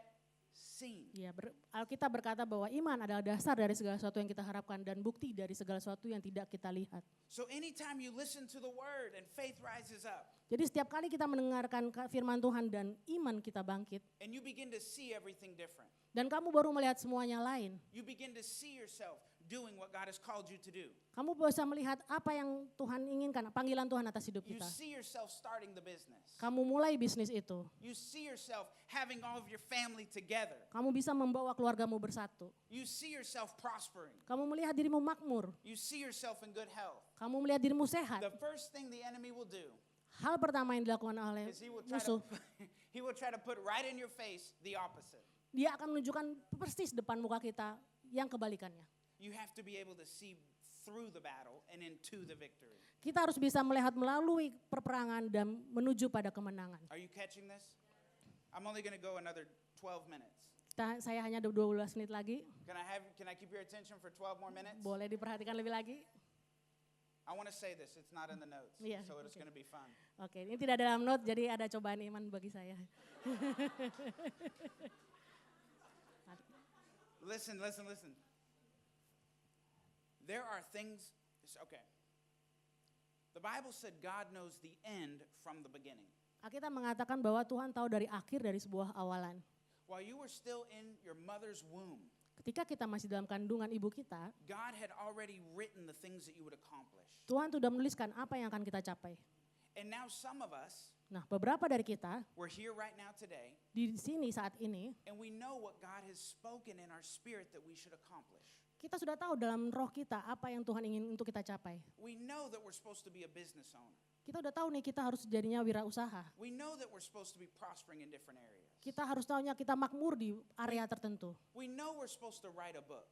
seen. Ya, Alkitab berkata bahwa iman adalah dasar dari segala sesuatu yang kita harapkan dan bukti dari segala sesuatu yang tidak kita lihat. So anytime you listen to the word and faith rises up, Jadi setiap kali kita mendengarkan firman Tuhan dan iman kita bangkit, and you begin to see everything different. dan kamu baru melihat semuanya lain, You begin to see yourself doing what God has called you to do. kamu bisa melihat apa yang Tuhan inginkan, panggilan Tuhan atas hidup You kita. see yourself starting the business. Kamu mulai bisnis itu, You see yourself having all of your family together. kamu bisa membawa keluargamu bersatu. You see yourself prospering. Kamu melihat dirimu makmur, You see yourself in good health. kamu melihat dirimu sehat. The first thing the enemy will do Hal pertama yang dilakukan oleh is he will try musuh, to he will try to put right in your face the opposite. dia akan menunjukkan persis depan muka kita yang kebalikannya. You have to be able to see through the battle and into the victory. Kita harus bisa melihat melalui perperangan dan menuju pada kemenangan. Are you catching this? I'm only going to go another 12 minutes. Saya hanya ada 12 menit lagi, Can I keep your attention for 12 more minutes? boleh diperhatikan lebih lagi? I want to say this. It's not in the notes, Yeah, so it's okay. going to be fun. Oke, ini tidak dalam note, jadi ada cobaan iman bagi saya. Listen. There are things, okay. The Bible said God knows the end from the beginning. Alkitab mengatakan bahwa Tuhan tahu dari akhir dari sebuah awalan. While you were still in your mother's womb, Ketika kita masih dalam kandungan ibu kita, God had already written the things that you would accomplish. Tuhan sudah menuliskan apa yang akan kita capai. And now some of us, Nah, beberapa dari kita we're here right now today, di sini saat ini, and we know what God has spoken in our spirit that we should accomplish. kita sudah tahu dalam roh kita apa yang Tuhan ingin untuk kita capai. We know that we're supposed to be a business owner. Kita udah tahu nih kita harus jadinya wirausaha. We know that we're supposed to be prospering in different areas. Kita harus tahunya kita makmur di area tertentu. We know we're supposed to write a book.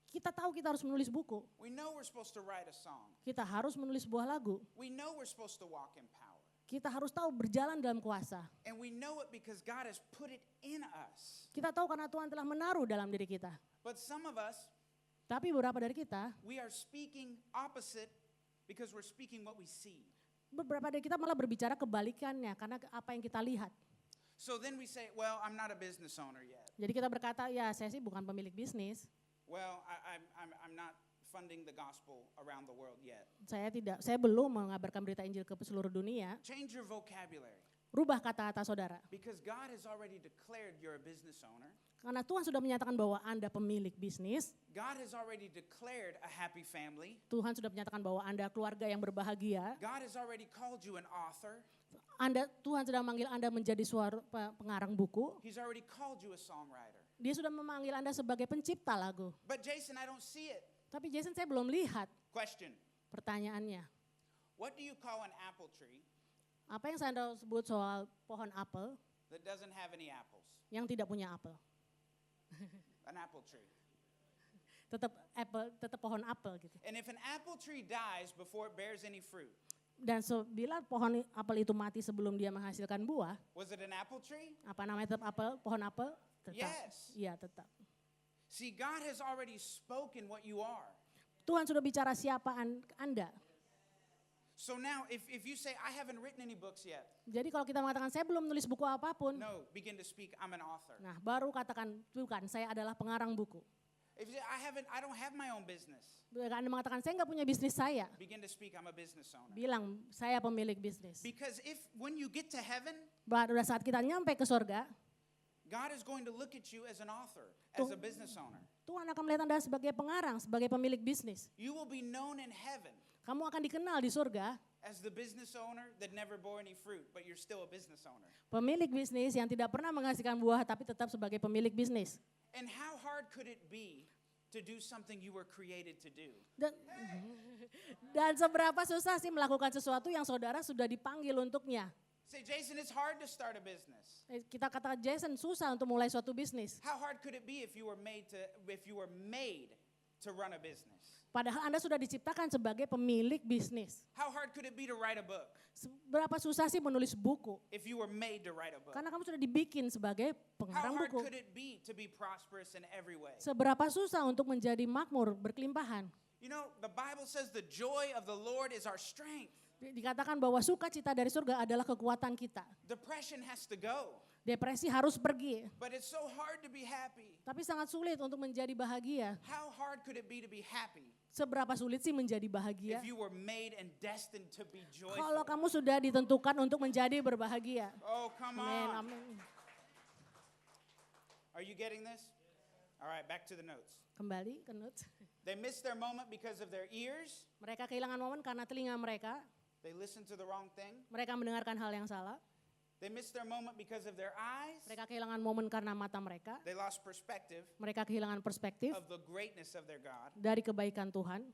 Kita tahu kita harus menulis buku. We know we're supposed to write a song. Kita harus menulis sebuah lagu. We know we're supposed to walk in power. Kita harus tahu berjalan dalam kuasa. And we know it because God has put it in us. Kita tahu karena Tuhan telah menaruh dalam diri kita. But some of us, Tapi beberapa dari kita, we are speaking opposite because we're speaking what we see. beberapa dari kita malah berbicara kebalikannya karena apa yang kita lihat. So then we say, well, I'm not a business owner yet. Jadi kita berkata, ya saya sih bukan pemilik bisnis. Well, I'm not funding the gospel around the world yet. Saya belum mengabarkan berita Injil ke seluruh dunia. Change your vocabulary. Rubah kata-kata saudara. Because God has already declared you're a business owner. Karena Tuhan sudah menyatakan bahwa Anda pemilik bisnis. God has already declared a happy family. Tuhan sudah menyatakan bahwa Anda keluarga yang berbahagia. God has already called you an author. Tuhan sudah memanggil Anda menjadi pengarang buku. He's already called you a songwriter. Dia sudah memanggil Anda sebagai pencipta lagu. But Jason, I don't see it. Tapi Jason, saya belum lihat. Question. Pertanyaannya, What do you call an apple tree apa yang saya sebut soal pohon apel that doesn't have any apples? yang tidak punya apel? An apple tree. Tetap pohon apel gitu. And if an apple tree dies before it bears any fruit, Dan bila pohon apel itu mati sebelum dia menghasilkan buah, was it an apple tree? apa namanya tetap apel? Pohon apel? Tetap. Yes. Iya, tetap. See, God has already spoken what you are. Tuhan sudah bicara siapa Anda. So now, if you say, I haven't written any books yet, Jadi kalau kita mengatakan saya belum nulis buku apapun, no, begin to speak, I'm an author. nah baru katakan bukan, saya adalah pengarang buku. If you say, I don't have my own business, Bila Anda mengatakan saya nggak punya bisnis saya, begin to speak, I'm a business owner. bilang saya pemilik bisnis. Because when you get to heaven, Pada saat kita nyampe ke surga, God is going to look at you as an author, as a business owner. Tuhan akan melihat Anda sebagai pengarang, sebagai pemilik bisnis. You will be known in heaven Kamu akan dikenal di surga, as the business owner that never bore any fruit, but you're still a business owner. pemilik bisnis yang tidak pernah menghasilkan buah tapi tetap sebagai pemilik bisnis. And how hard could it be to do something you were created to do? Dan seberapa susah sih melakukan sesuatu yang saudara sudah dipanggil untuknya. Say, Jason, it's hard to start a business. Kita kata Jason, susah untuk mulai suatu bisnis. How hard could it be if you were made to run a business? Padahal Anda sudah diciptakan sebagai pemilik bisnis. How hard could it be to write a book Seberapa susah sih menulis buku? if you were made to write a book? Karena kamu sudah dibikin sebagai How pengarang hard buku. could it be to be prosperous in every way? Seberapa susah untuk menjadi makmur, berkelimpahan. You know, the Bible says the joy of the Lord is our strength. Dikatakan bahwa sukacita dari surga adalah kekuatan kita. Depression has to go, Depresi harus pergi. but it's so hard to be happy. Tapi sangat sulit untuk menjadi bahagia. How hard could it be to be happy Seberapa sulit sih menjadi bahagia? if you were made and destined to be Kalau joyful? kamu sudah ditentukan untuk menjadi berbahagia. Oh, come Amin, on. amin. Are you getting this? All right, back to the notes. Kembali ke notes. They missed their moment because of their ears. Mereka kehilangan momen karena telinga mereka. They listened to the wrong thing. Mereka mendengarkan hal yang salah. They missed their moment because of their eyes. Mereka kehilangan momen karena mata mereka. They lost perspective Mereka kehilangan perspektif of the greatness of their God. dari kebaikan Tuhan.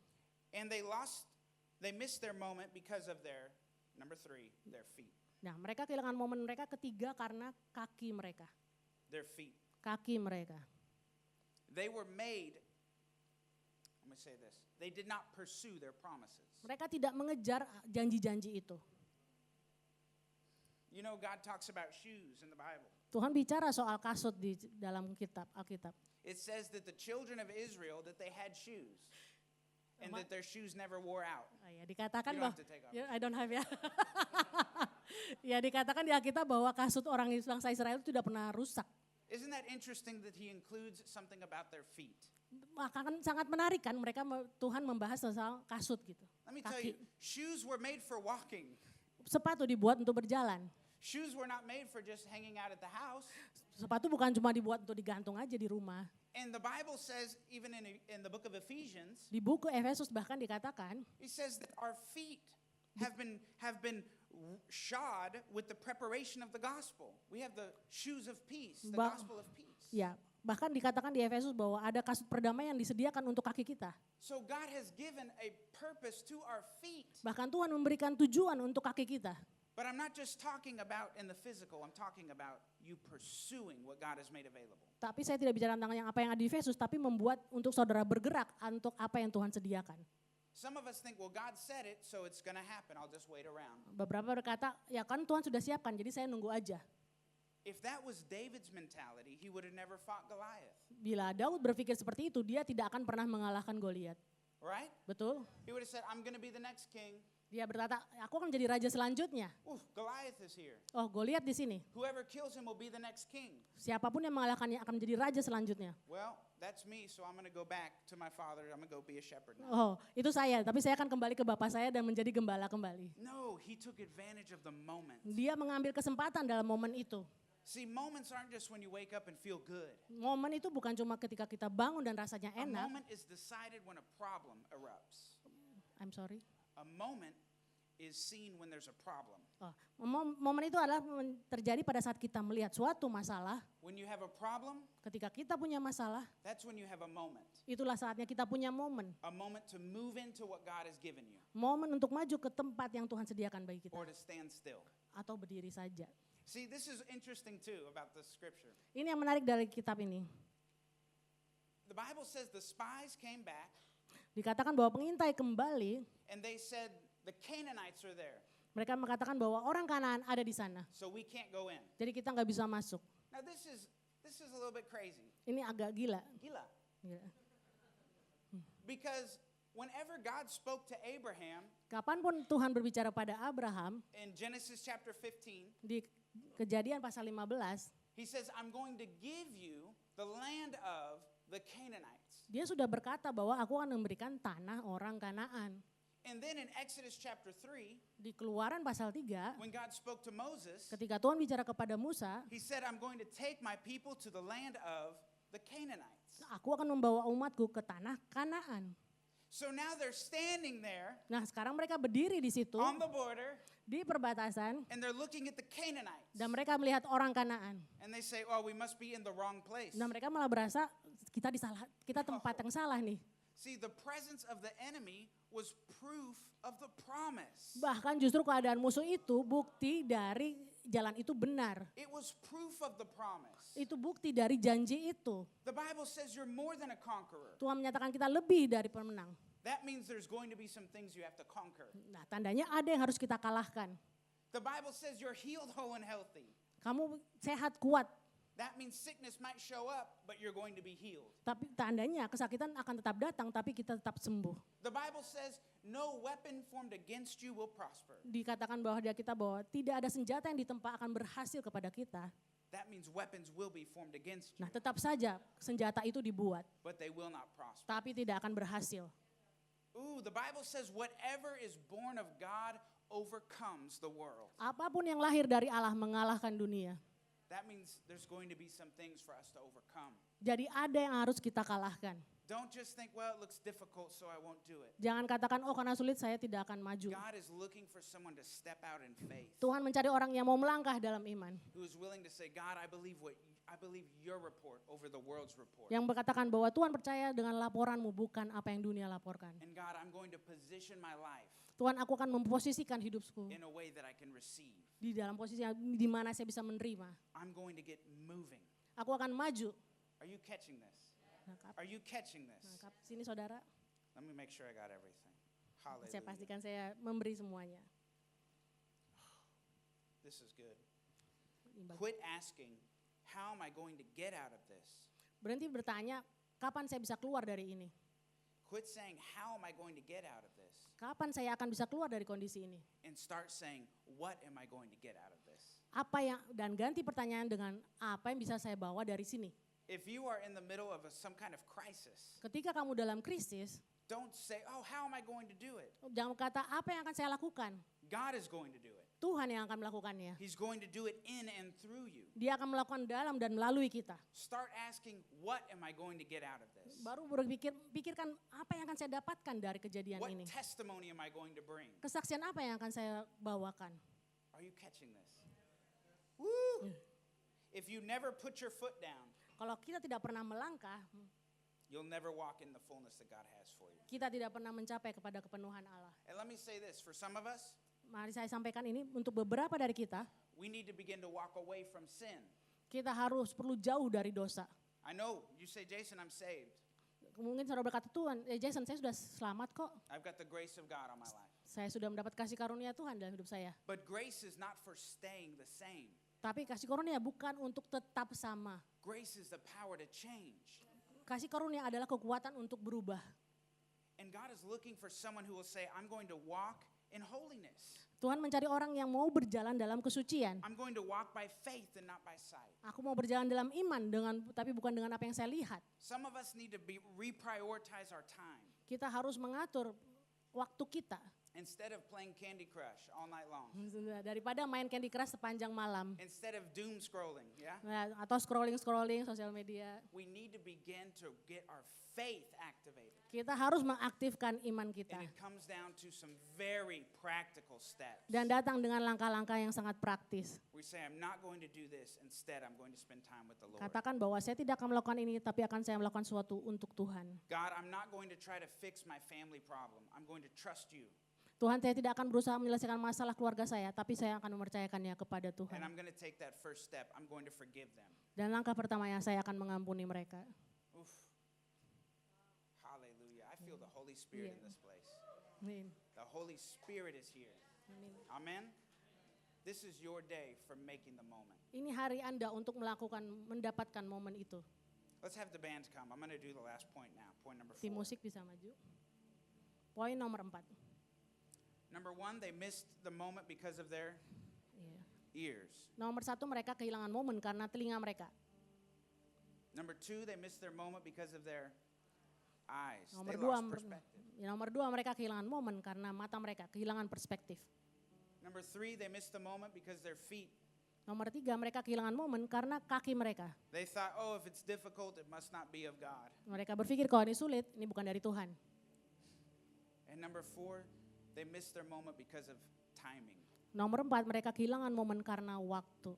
And they missed their moment because of their, number 3, their feet. Nah, mereka kehilangan momen mereka ketiga karena kaki mereka. Their feet. Kaki mereka. They were made, let me say this, they did not pursue their promises. Mereka tidak mengejar janji-janji itu. You know, God talks about shoes in the Bible. Tuhan bicara soal kasut di dalam Alkitab. It says that the children of Israel, that they had shoes. And that their shoes never wore out. Oh, ya, dikatakan You don't bahwa have to take off. ya, I don't have ya. Ya, dikatakan di Alkitab bahwa kasut orang bangsa Israel itu tidak pernah rusak. Isn't that interesting that he includes something about their feet? Maka kan sangat menarik kan mereka Tuhan membahas soal kasut gitu. Let me tell you, Kaki. shoes were made for walking. Sepatu dibuat untuk berjalan. Shoes were not made for just hanging out at the house. Sepatu bukan cuma dibuat untuk digantung aja di rumah. And the Bible says, even in the book of Ephesians, Di buku Efesus bahkan dikatakan it says that our feet have been shod with the preparation of the gospel. We have the shoes of peace, the Ba- gospel of peace. ya bahkan dikatakan di Efesus bahwa ada kasut perdamaian yang disediakan untuk kaki kita. So God has given a purpose to our feet. Bahkan Tuhan memberikan tujuan untuk kaki kita. But I'm not just talking about in the physical, I'm talking about you pursuing what God has made available. Tapi saya tidak bicara tentang yang apa yang ada di Efesus, tapi membuat untuk saudara bergerak untuk apa yang Tuhan sediakan. Some of us think, well, God said it, so it's going to happen. I'll just wait around. Beberapa berkata, ya kan Tuhan sudah siapkan, jadi saya nunggu aja. If that was David's mentality, he would have never fought Goliath, Bila Daud berpikir seperti itu, dia tidak akan pernah mengalahkan Goliat. right? Betul? He would have said, I'm going to be the next king. Dia berkata, aku akan menjadi raja selanjutnya. Goliath is here. Oh, Goliat di sini. Whoever kills him will be the next king. Siapapun yang mengalahkannya akan menjadi raja selanjutnya. Well, that's me, so I'm going to go back to my father. I'm going to go be a shepherd now. Oh, itu saya. Tapi saya akan kembali ke bapak saya dan menjadi gembala kembali. No, he took advantage of the moment. Dia mengambil kesempatan dalam momen itu. See, moments aren't just when you wake up and feel good. Momen itu bukan cuma ketika kita bangun dan rasanya A enak. moment is decided when a problem erupts. I'm sorry. A moment is seen when there's a problem. Oh, momen itu adalah terjadi pada saat kita melihat suatu masalah. When you have a problem, Ketika kita punya masalah, that's when you have a moment. itulah saatnya kita punya momen. A moment to move into what God has given you Momen untuk maju ke tempat yang Tuhan sediakan bagi kita. or to stand still. Atau berdiri saja. See, this is interesting too about the scripture. Ini yang menarik dari kitab ini. The Bible says the spies came back Dikatakan bahwa pengintai kembali, and they said the Canaanites are there, mereka mengatakan bahwa orang Kanaan ada di sana. so we can't go in. Jadi kita nggak bisa masuk. Now this is a little bit crazy. Ini agak gila. Gila. Gila. Because whenever God spoke to Abraham Kapanpun Tuhan berbicara pada Abraham, in Genesis chapter 15, di Kejadian pasal 15, he says, I'm going to give you the land of the Canaanites. dia sudah berkata bahwa aku akan memberikan tanah orang Kanaan. And then in Exodus chapter 3, Di Keluaran pasal 3, when God spoke to Moses, ketika Tuhan bicara kepada Musa, he said, I'm going to take my people to the land of the Canaanites. aku akan membawa umatku ke tanah Kanaan. So now they're standing there Nah sekarang mereka berdiri di situ, on the border di perbatasan, and they're looking at the Canaanites. dan mereka melihat orang Kanaan. And they say, oh, we must be in the wrong place. Dan mereka malah berasa kita tempat yang salah nih. See, the presence of the enemy was proof of the promise. Bahkan justru keadaan musuh itu bukti dari jalan itu benar. It was proof of the promise. Itu bukti dari janji itu. The Bible says you're more than a conqueror. Tuhan menyatakan kita lebih dari pemenang. That means there's going to be some things you have to conquer. Nah tandanya ada yang harus kita kalahkan. The Bible says you're healed, whole, and healthy. Kamu sehat, kuat. That means sickness might show up, but you're going to be healed. Tapi tandanya kesakitan akan tetap datang, tapi kita tetap sembuh. The Bible says no weapon formed against you will prosper. Dikatakan bahwa tidak ada senjata yang ditempa akan berhasil kepada kita. That means weapons will be formed against you, Nah tetap saja senjata itu dibuat, but they will not prosper. tapi tidak akan berhasil. Ooh, the Bible says whatever is born of God overcomes the world. Apapun yang lahir dari Allah mengalahkan dunia. That means there's going to be some things for us to overcome. Jadi ada yang harus kita kalahkan. Don't just think, well, it looks difficult, so I won't do it. Jangan katakan, oh karena sulit saya tidak akan maju. God is looking for someone to step out in faith, Tuhan mencari orang yang mau melangkah dalam iman. who is willing to say, God, I believe your report over the world's report. Yang berkatakan bahwa Tuhan percaya dengan laporanmu, bukan apa yang dunia laporkan. And God, I'm going to position my life Tuhan, aku akan memposisikan hidupku in a way that I can receive. di dalam posisi di mana saya bisa menerima. I'm going to get moving. Aku akan maju. Are you catching this? Nangkap, Are you catching this? nangkap. Sini saudara, Let me make sure I got everything. saya Hallelujah. pastikan saya memberi semuanya. This is good. Imbang. Quit asking, how am I going to get out of this? Berhenti bertanya, kapan saya bisa keluar dari ini? Quit saying, how am I going to get out of this? Kapan saya akan bisa keluar dari kondisi ini? And start saying, what am I going to get out of this? Dan ganti pertanyaan dengan apa yang bisa saya bawa dari sini? If you are in the middle of some kind of crisis, Ketika kamu dalam krisis, don't say, oh, how am I going to do it? jangan kata apa yang akan saya lakukan. God is going to do it. Tuhan yang akan melakukannya. He's going to do it in and through you. Dia akan melakukan dalam dan melalui kita. Start asking, what am I going to get out of this? Baru pikirkan apa yang akan saya dapatkan dari kejadian What ini. testimony am I going to bring? Kesaksian apa yang akan saya bawakan. Are you catching this? Woo! If you never put your foot down, Kalau kita tidak pernah melangkah, you'll never walk in the fullness that God has for you. kita tidak pernah mencapai kepada kepenuhan Allah. And let me say this, for some of us, Mari saya sampaikan ini untuk beberapa dari kita, we need to begin to walk away from sin. kita perlu jauh dari dosa. I know you say, Jason, I'm saved. Mungkin saudara berkata, Tuhan, Jason saya sudah selamat kok. I've got the grace of God on my life. Saya sudah mendapat kasih karunia Tuhan dalam hidup saya. But grace is not for staying the same. Tapi kasih karunia bukan untuk tetap sama. Grace is the power to change. Kasih karunia adalah kekuatan untuk berubah. And God is looking for someone who will say, I'm going to walk in holiness. Tuhan mencari orang yang mau berjalan dalam kesucian. I'm going to walk by faith and not by sight. Aku mau berjalan dalam iman tapi bukan dengan apa yang saya lihat. Some of us need to reprioritize our time. Kita harus mengatur waktu kita. Instead of playing Candy Crush all night long. Daripada main Candy Crush sepanjang malam. Instead of doom scrolling, yeah? Atau scrolling sosial media. We need to begin to get our faith activated. Kita harus mengaktifkan iman kita. And it comes down to some very practical steps. Dan datang dengan langkah-langkah yang sangat praktis. We say, I'm not going to do this. Instead, I'm going to spend time with the Lord. Katakan bahwa saya tidak akan melakukan ini, tapi akan saya melakukan sesuatu untuk Tuhan. God, I'm not going to try to fix my family problem. I'm going to trust you. Tuhan, saya tidak akan berusaha menyelesaikan masalah keluarga saya, tapi saya akan mempercayakannya kepada Tuhan. And I'm going to take that first step. I'm going to forgive them. Dan langkah pertama yang saya akan mengampuni mereka. Oof. Hallelujah. I feel the Holy Spirit in this place. Amin. The Holy Spirit is here. Amen. This is your day for making the moment. Ini hari Anda untuk mendapatkan momen itu. Let's have the band come. I'm going to do the last point now. Point number 4. Tim musik bisa maju. Poin nomor 4. Number 1, they missed the moment because of their ears. Nomor 1, mereka kehilangan momen karena telinga mereka. Number 2, they missed their moment because of their eyes. Nomor They lost perspective. Nomor 2, mereka kehilangan momen karena mata mereka kehilangan perspektif. Number 3, they missed the moment because their feet. Nomor 3, mereka kehilangan momen karena kaki mereka. They thought, oh, if it's difficult, it must not be of God. Mereka berpikir kalau ini sulit, ini bukan dari Tuhan. And number 4, they missed their moment because of timing. Nomor 4, mereka kehilangan momen karena waktu.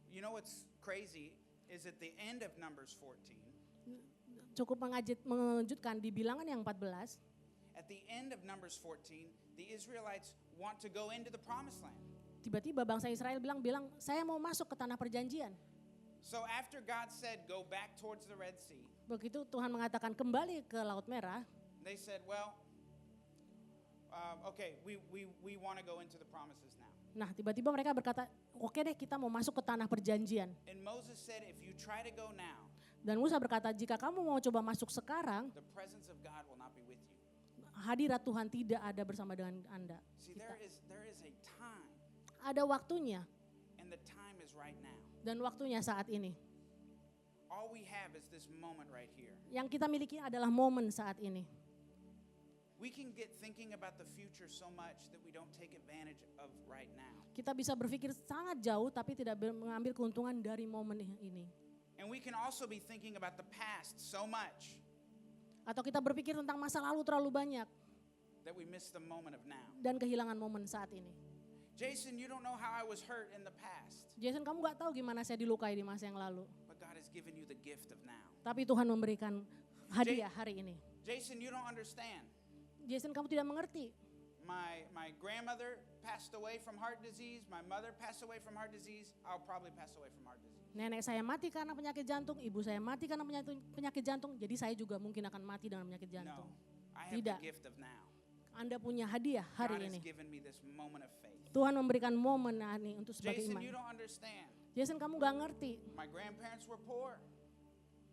You know what's crazy is at the end of Numbers 14, Cukup mengejutkan di bilangan yang 14, at the end of Numbers 14, the Israelites want to go into the promised land. tiba-tiba bangsa Israel bilang, saya mau masuk ke tanah perjanjian. So after God said, go back towards the Red Sea, Begitu Tuhan mengatakan kembali ke Laut Merah, they said, well, okay, we want to go into the promises now. nah tiba-tiba mereka berkata, oke deh kita mau masuk ke tanah perjanjian. And Moses said, if you try to go now, Dan Musa berkata, jika kamu mau coba masuk sekarang, the presence of God will not be with you. hadirat Tuhan tidak ada bersama dengan Anda. See, there is a time, Ada waktunya, and the time is right now. dan waktunya saat ini. All we have is this moment right here. Yang kita miliki adalah momen saat ini. We can get thinking about the future so much that we don't take advantage of right now. Kita bisa berpikir sangat jauh tapi tidak mengambil keuntungan dari momen ini. And we can also be thinking about the past so much Atau kita berpikir tentang masa lalu terlalu banyak that we miss the moment of now. dan kehilangan momen saat ini. Jason, you don't know how I was hurt in the past, Jason, kamu gak tahu gimana saya dilukai di masa yang lalu. but God has given you the gift of now. Tapi Tuhan memberikan hadiah hari ini. Jason, you don't understand. Jason, kamu tidak mengerti. My grandmother passed away from heart disease. My mother passed away from heart disease. I'll probably pass away from heart disease. Nenek saya mati karena penyakit jantung, ibu saya mati karena penyakit jantung, jadi saya juga mungkin akan mati dengan penyakit No, jantung. I have Tidak. the gift of now. Anda punya hadiah God hari has ini. given me this moment of faith. Tuhan memberikan momen ini untuk sebagai Jason, iman. you don't understand. Jason, kamu gak ngerti. My grandparents were poor.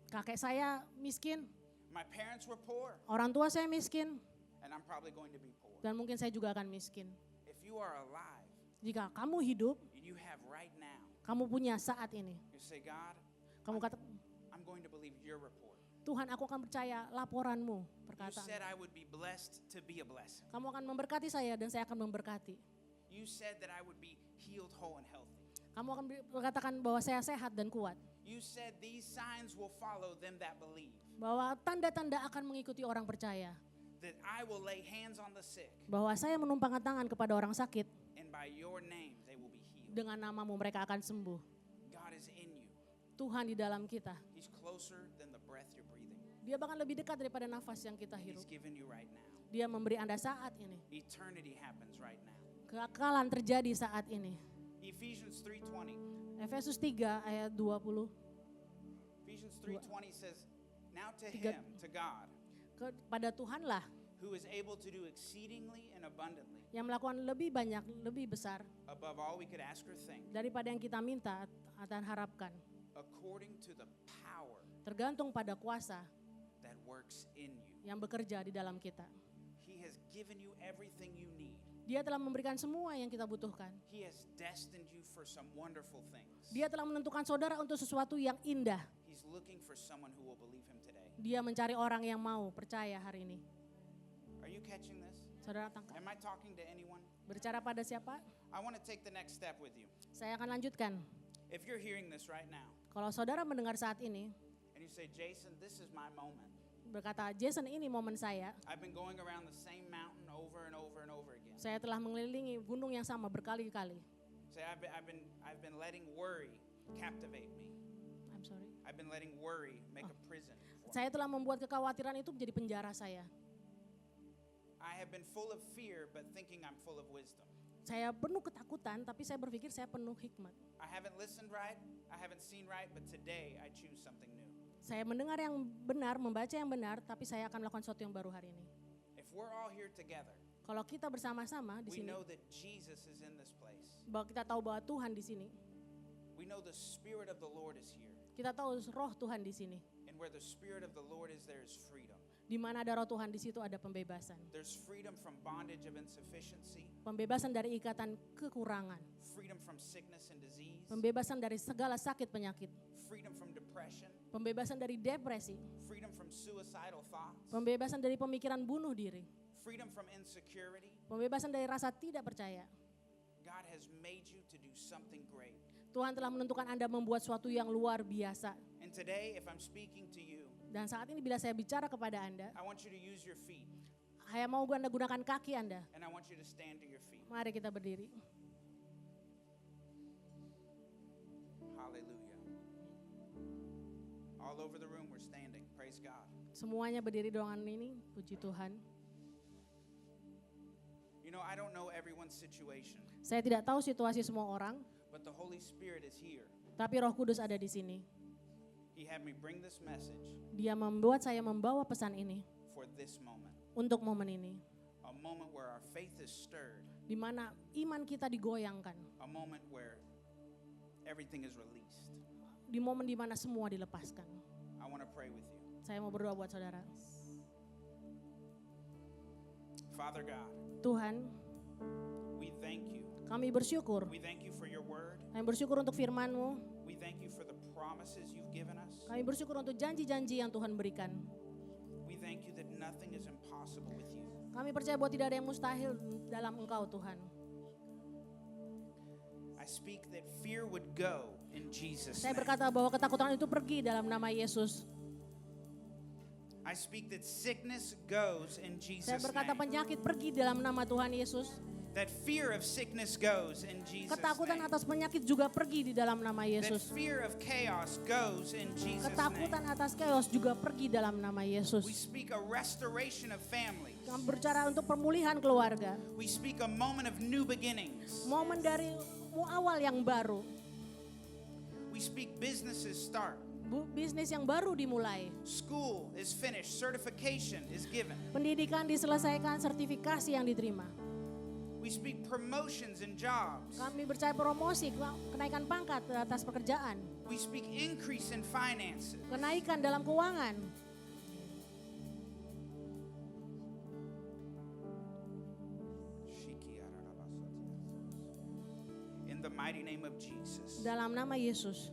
Kakek saya miskin, My parents were poor. orang tua saya miskin, And I'm probably going to be poor. dan mungkin saya juga akan miskin. If you are alive, Jika kamu hidup, and you have right now, kamu punya saat ini. you say, God, Kamu kata, I'm going to believe your report. Tuhan, aku akan percaya laporanmu, You perkataan. said I would be blessed to be a blessing. Kamu akan memberkati saya dan saya akan memberkati. You said that I would be healed, whole, and healthy. Kamu akan berkatakan bahwa saya sehat dan kuat. You said these signs will follow them that believe. Bahwa tanda-tanda akan mengikuti orang percaya. That I will lay hands on the sick, Bahwa saya menumpangkan tangan kepada orang sakit. and by your name they will be healed. Dengan namamu mereka akan sembuh. God is in you. Tuhan di dalam kita. He's closer than the breath you're breathing. Dia bahkan lebih dekat daripada nafas yang kita And hirup. He's given you right now. Dia memberi Anda saat ini. Eternity happens right now. Kekekalan terjadi saat ini. Ephesians 3:20. Efesus 3 ayat 20. Ephesians 3:20 says, "Now to Tiga. him, to God, Kepada Tuhanlah who is able to do exceedingly and abundantly yang melakukan lebih banyak, lebih besar above all we could ask or think, daripada yang kita minta atau harapkan. according to the power Tergantung pada kuasa that works in you." yang bekerja di dalam kita. He has given you everything you need Dia Dia telah memberikan semua yang kita butuhkan. He has destined you for some wonderful things. Dia telah menentukan saudara untuk sesuatu yang indah. He's looking for someone who will believe him today. Dia mencari orang yang mau percaya hari ini. Are you catching this? Saudara tangkap. Am I talking to anyone? Berbicara pada siapa? I want to take the next step with you. Saya akan lanjutkan. If you're hearing this right now Kalau saudara mendengar saat ini, and you say, Jason, this is my moment. berkata, Jason, ini momen saya. I've been going around the same mountain over and over and over again. Saya telah mengelilingi gunung yang sama berkali-kali. Say, I've been letting worry captivate me. I'm sorry. I've been letting worry make a prison for me. Saya telah membuat kekhawatiran itu menjadi penjara saya. I have been full of fear but thinking I'm full of wisdom. Saya penuh ketakutan, tapi saya berpikir saya penuh hikmat. I haven't listened right, I haven't seen right, but today I choose something new. Saya mendengar yang benar, membaca yang benar, tapi saya akan melakukan sesuatu yang baru hari ini. If we're all here together, Kalau kita bersama-sama di we sini, know that Jesus is in this place. bahwa kita tahu bahwa Tuhan di sini, We know the Spirit of the Lord is here. kita tahu roh Tuhan di sini. And where the Spirit of the Lord is, there is freedom. Di mana ada roh Tuhan di situ ada pembebasan. There's freedom from bondage of insufficiency, Pembebasan dari ikatan kekurangan. freedom from sickness and disease, Pembebasan dari segala sakit penyakit. freedom from depression, Pembebasan dari depresi. freedom from suicidal thoughts, Pembebasan dari pemikiran bunuh diri. freedom from insecurity. Pembebasan dari rasa tidak percaya. God has made you to do something great. Tuhan telah menentukan Anda membuat sesuatu yang luar biasa. And today, if I'm speaking to you, Dan saat ini bila saya bicara kepada Anda, I want you to use your feet, saya mau Anda gunakan kaki Anda. and I want you to stand to your feet. Mari kita berdiri. Hallelujah. All over the room, we're standing. Praise God. Semuanya berdiri dengan ini, puji Tuhan. You know, I don't know everyone's situation, Saya tidak tahu situasi semua orang, but the Holy Spirit is here. tapi Roh Kudus ada di sini. He had me bring this message Dia membuat saya membawa pesan ini for this moment, untuk momen ini, a moment where our faith is stirred, di mana iman kita digoyangkan, a moment where everything is released. di momen di mana semua dilepaskan. I want to pray with you. Saya mau berdoa buat saudara. Father God, Tuhan, we thank you. kami bersyukur. We thank you for your word. Kami bersyukur untuk firman-Mu. We thank you for the promises you've given us. Kami bersyukur untuk janji-janji yang Tuhan berikan. We thank you that nothing is impossible with you. Kami percaya bahwa tidak ada yang mustahil dalam Engkau, Tuhan. I speak that fear would go in Jesus' Saya name. berkata bahwa ketakutan itu pergi dalam nama Yesus. I speak that sickness goes in Saya Jesus' berkata name. penyakit pergi dalam nama Tuhan Yesus. That fear of sickness goes in Jesus' Ketakutan name. atas penyakit juga pergi di dalam nama That Yesus. fear of chaos goes in Jesus' Ketakutan name. atas chaos juga pergi dalam nama We Yesus. speak a restoration of families. Kami berbicara untuk pemulihan keluarga. We speak a moment of new beginnings. Momen dari awal yang baru. We speak businesses start. Bisnis yang baru dimulai. School is finished. Certification is given. Pendidikan diselesaikan, sertifikasi yang diterima. We speak promotions and jobs. Kami percaya promosi, kenaikan pangkat atas pekerjaan. We speak increase in finances. Kenaikan dalam keuangan. In the mighty name of Jesus. Dalam nama Yesus.